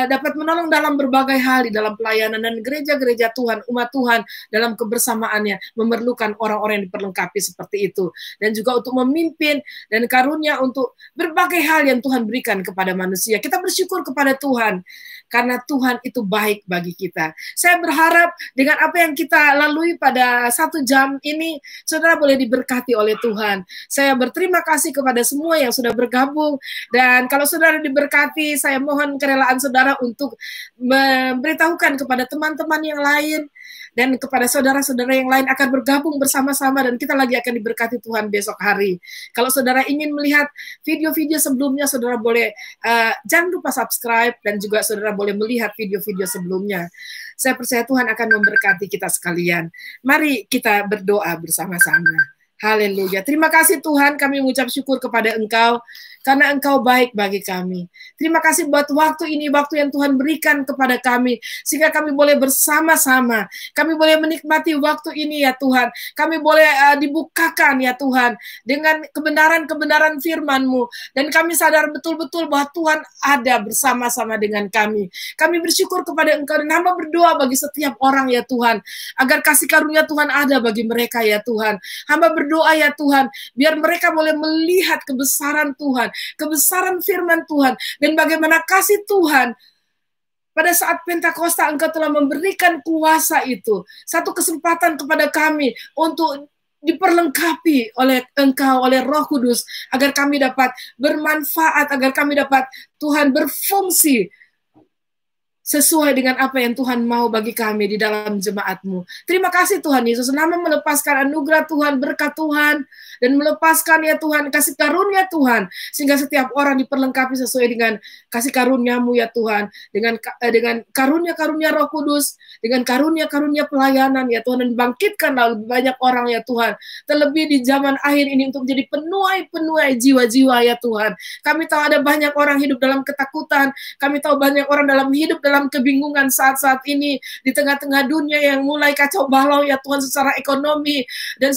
dapat menolong dalam berbagai hal di dalam pelayanan, dan gereja-gereja Tuhan, umat Tuhan dalam kebersamaannya memerlukan orang-orang yang diperlengkapi seperti itu. Dan juga untuk memimpin, dan karunia untuk berbagai hal yang Tuhan berikan kepada manusia. Kita bersyukur kepada Tuhan karena Tuhan itu baik bagi kita. Saya berharap dengan apa yang kita lalui pada 1 jam ini, saudara boleh diberkati oleh Tuhan. Saya berterima kasih kepada semua yang sudah bergabung, dan kalau saudara diberkati, saya mohon kerelaan saudara untuk memberitahukan kepada teman-teman yang lain, dan kepada saudara-saudara yang lain akan bergabung bersama-sama, dan kita lagi akan diberkati Tuhan besok hari. Kalau saudara ingin melihat video-video sebelumnya, saudara boleh jangan lupa subscribe, dan juga saudara boleh melihat video-video sebelumnya. Saya percaya Tuhan akan memberkati kita sekalian. Mari kita berdoa bersama-sama. Haleluya. Terima kasih Tuhan, kami mengucap syukur kepada Engkau. karena Engkau baik bagi kami. Terima kasih buat waktu ini, waktu yang Tuhan berikan kepada kami, sehingga kami boleh bersama-sama, kami boleh menikmati waktu ini ya Tuhan, kami boleh dibukakan ya Tuhan, dengan kebenaran-kebenaran firman-Mu, dan kami sadar betul-betul bahwa Tuhan ada bersama-sama dengan kami. Kami bersyukur kepada Engkau dan hamba berdoa bagi setiap orang ya Tuhan, agar kasih karunia Tuhan ada bagi mereka ya Tuhan. Hamba berdoa ya Tuhan, biar mereka boleh melihat kebesaran Tuhan, kebesaran firman Tuhan, dan bagaimana kasih Tuhan pada saat Pentakosta Engkau telah memberikan kuasa itu, satu kesempatan kepada kami untuk diperlengkapi oleh Engkau, oleh Roh Kudus, agar kami dapat bermanfaat, agar kami dapat Tuhan berfungsi sesuai dengan apa yang Tuhan mau bagi kami di dalam jemaat-Mu. Terima kasih Tuhan Yesus, nama melepaskan anugerah Tuhan, berkat Tuhan, dan melepaskan ya Tuhan, kasih karunia Tuhan, sehingga setiap orang diperlengkapi sesuai dengan kasih karunia-Mu ya Tuhan, dengan karunia-karunia Roh Kudus, dengan karunia-karunia pelayanan ya Tuhan, dan bangkitkanlah lebih banyak orang ya Tuhan, terlebih di zaman akhir ini untuk menjadi penuai jiwa-jiwa ya Tuhan. Kami tahu ada banyak orang hidup dalam ketakutan, kami tahu banyak orang hidup dalam kebingungan saat-saat ini, di tengah-tengah dunia yang mulai kacau balau ya Tuhan, secara ekonomi dan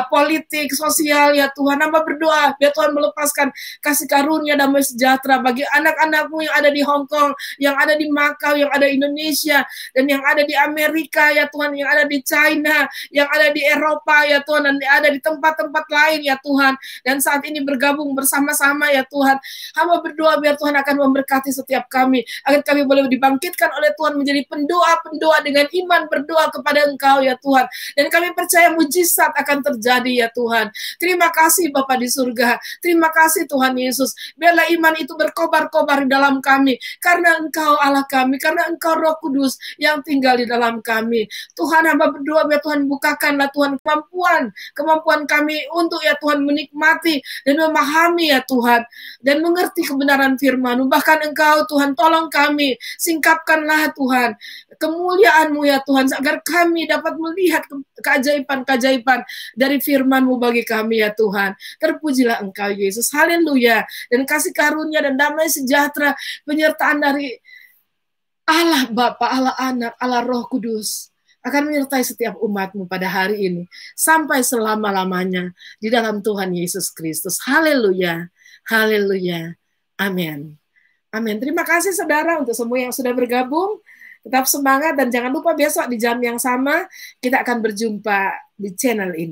politik, sosial ya Tuhan. Hamba berdoa biar Tuhan melepaskan kasih karunia damai sejahtera bagi anak-anak-Mu yang ada di Hong Kong, yang ada di Makau, yang ada di Indonesia, dan yang ada di Amerika ya Tuhan, yang ada di China, yang ada di Eropa ya Tuhan, dan ada di tempat-tempat lain ya Tuhan, dan saat ini bergabung bersama-sama ya Tuhan. Hamba berdoa biar Tuhan akan memberkati setiap kami, agar kami boleh dibangkitkan oleh Tuhan menjadi pendoa-pendoa dengan iman, berdoa kepada Engkau ya Tuhan, dan kami percaya mujizat akan terjadi ya Tuhan. Terima kasih Bapa di surga, terima kasih Tuhan Yesus, biarlah iman itu berkobar-kobar di dalam kami, karena Engkau Allah kami, karena Engkau Roh Kudus yang tinggal di dalam kami. Tuhan, hamba berdoa biar Tuhan bukakanlah Tuhan kemampuan kami untuk ya Tuhan menikmati dan memahami ya Tuhan, dan mengerti kebenaran firman-Mu. Bahkan Engkau Tuhan tolong kami, singkapkanlah Tuhan kemuliaan-Mu ya Tuhan, agar kami dapat melihat keajaiban-keajaiban dari firman-Mu bagi kami ya Tuhan. Terpujilah Engkau Yesus, haleluya, dan kasih karunia dan damai sejahtera, penyertaan dari Allah Bapa, Allah Anak, Allah Roh Kudus akan menyertai setiap umat-Mu pada hari ini, sampai selama-lamanya, di dalam Tuhan Yesus Kristus. Haleluya, haleluya, amin. Amin. Terima kasih saudara untuk semua yang sudah bergabung. Tetap semangat dan jangan lupa besok di jam yang sama kita akan berjumpa di channel ini.